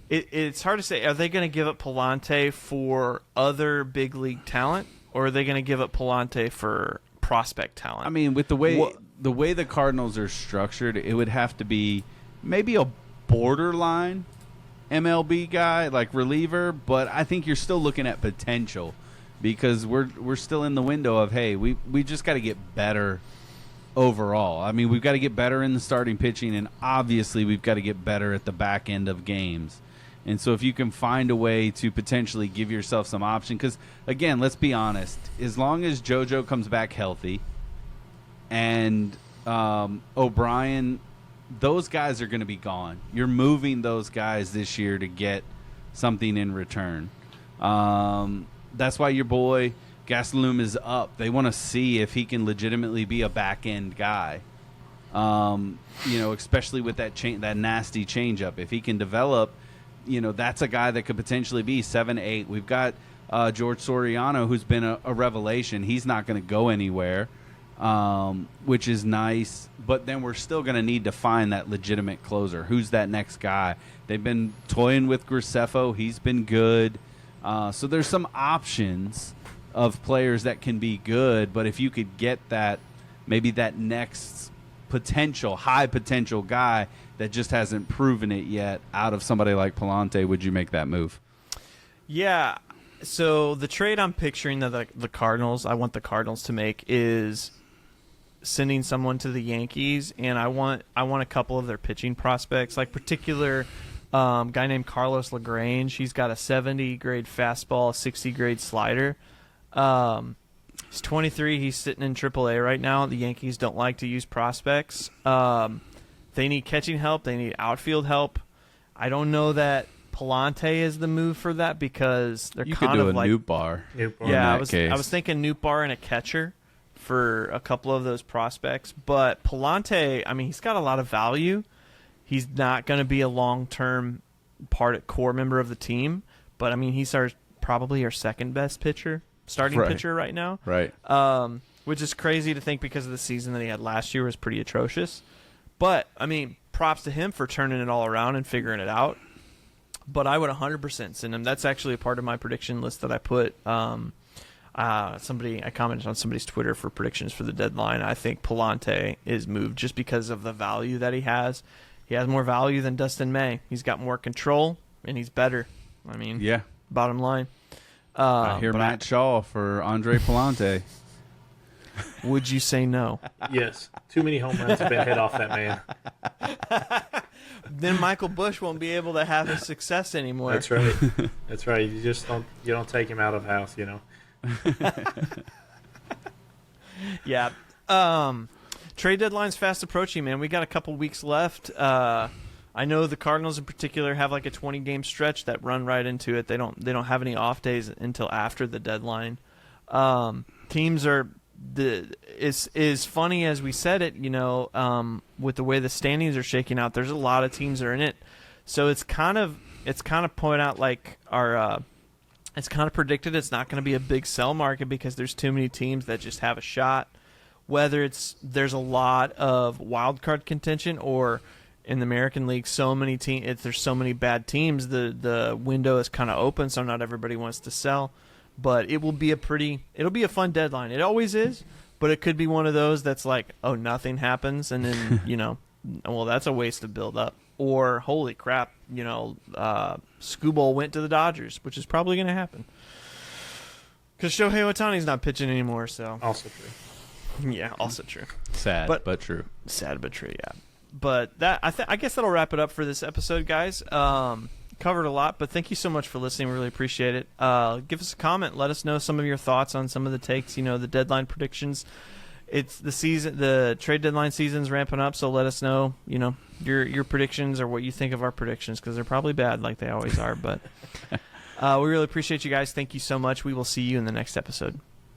It's hard to say. Are they going to give up Palante for other big league talent, or are they going to give up Palante for prospect talent? With the way the Cardinals are structured, it would have to be maybe a borderline MLB guy, like reliever, but I think you're still looking at potential because we're still in the window of, hey, we just got to get better overall. We've got to get better in the starting pitching, and obviously we've got to get better at the back end of games. And so if you can find a way to potentially give yourself some option, because, again, let's be honest, as long as JoJo comes back healthy and O'Brien, those guys are going to be gone. You're moving those guys this year to get something in return. That's why your boy Gastelum is up. They want to see if he can legitimately be a back-end guy, especially with that nasty changeup. If he can develop, that's a guy that could potentially be 7-8. We've got George Soriano, who's been a revelation. He's not going to go anywhere, which is nice. But then we're still going to need to find that legitimate closer. Who's that next guy? They've been toying with Graceffo. He's been good. So there's some options of players that can be good. But if you could get maybe that next high potential guy that just hasn't proven it yet out of somebody like Palante, would you make that move? Yeah. So the trade I'm picturing that the Cardinals, I want the Cardinals to make is sending someone to the Yankees, and I want a couple of their pitching prospects, like particular guy named Carlos LaGrange. He's got a 70 grade fastball, a 60 grade slider. He's 23. He's sitting in AAA right now. The Yankees don't like to use prospects. They need catching help. They need outfield help. I don't know that Palante is the move for that because they're you kind could do of a like Nootbaar. Yeah, I was thinking Nootbaar and a catcher for a couple of those prospects. But Palante, he's got a lot of value. He's not going to be a long-term core member of the team. But, he's probably our second best starting pitcher right now. Right. Which is crazy to think because of the season that he had last year was pretty atrocious. But, props to him for turning it all around and figuring it out. But I would 100% send him. That's actually a part of my prediction list that I put. I commented on somebody's Twitter for predictions for the deadline. I think Palante is moved just because of the value that he has. He has more value than Dustin May. He's got more control, and he's better. I mean, Yeah. bottom line. I hear but Matt Shaw for Andre Palante. Would you say no? Yes, too many home runs have been hit off that man. Then Michael Bush won't be able to have his success anymore. That's right. That's right. You just don't take him out of the house, you know. Yeah. Trade deadline's fast approaching, man. We got a couple weeks left. I know the Cardinals in particular have like a 20-game stretch that run right into it. They don't have any off days until after the deadline. Teams are is funny as we said it, you know, with the way the standings are shaking out. There's a lot of teams that are in it, so it's kind of point out like our. It's kind of predicted it's not going to be a big sell market because there's too many teams that just have a shot. Whether there's a lot of wild card contention or in the American League, there's so many bad teams, the window is kind of open, so not everybody wants to sell. But it'll be a fun deadline. It always is, but it could be one of those that's like, oh, nothing happens, and then you know, well, that's a waste of build up. Or holy crap, you know, Skubal went to the Dodgers, which is probably going to happen because Shohei Ohtani's not pitching anymore. So Also true. yeah, also true. Sad, but true. Sad but true. Yeah, but that I guess that'll wrap it up for this episode, guys. Covered a lot, but thank you so much for listening. We really appreciate it. Give us a comment. Let us know some of your thoughts on some of the takes. You know, the deadline predictions. It's the trade deadline season's ramping up, so let us know, you know, your predictions or what you think of our predictions, because they're probably bad like they always are. But we really appreciate you guys. Thank you so much. We will see you in the next episode.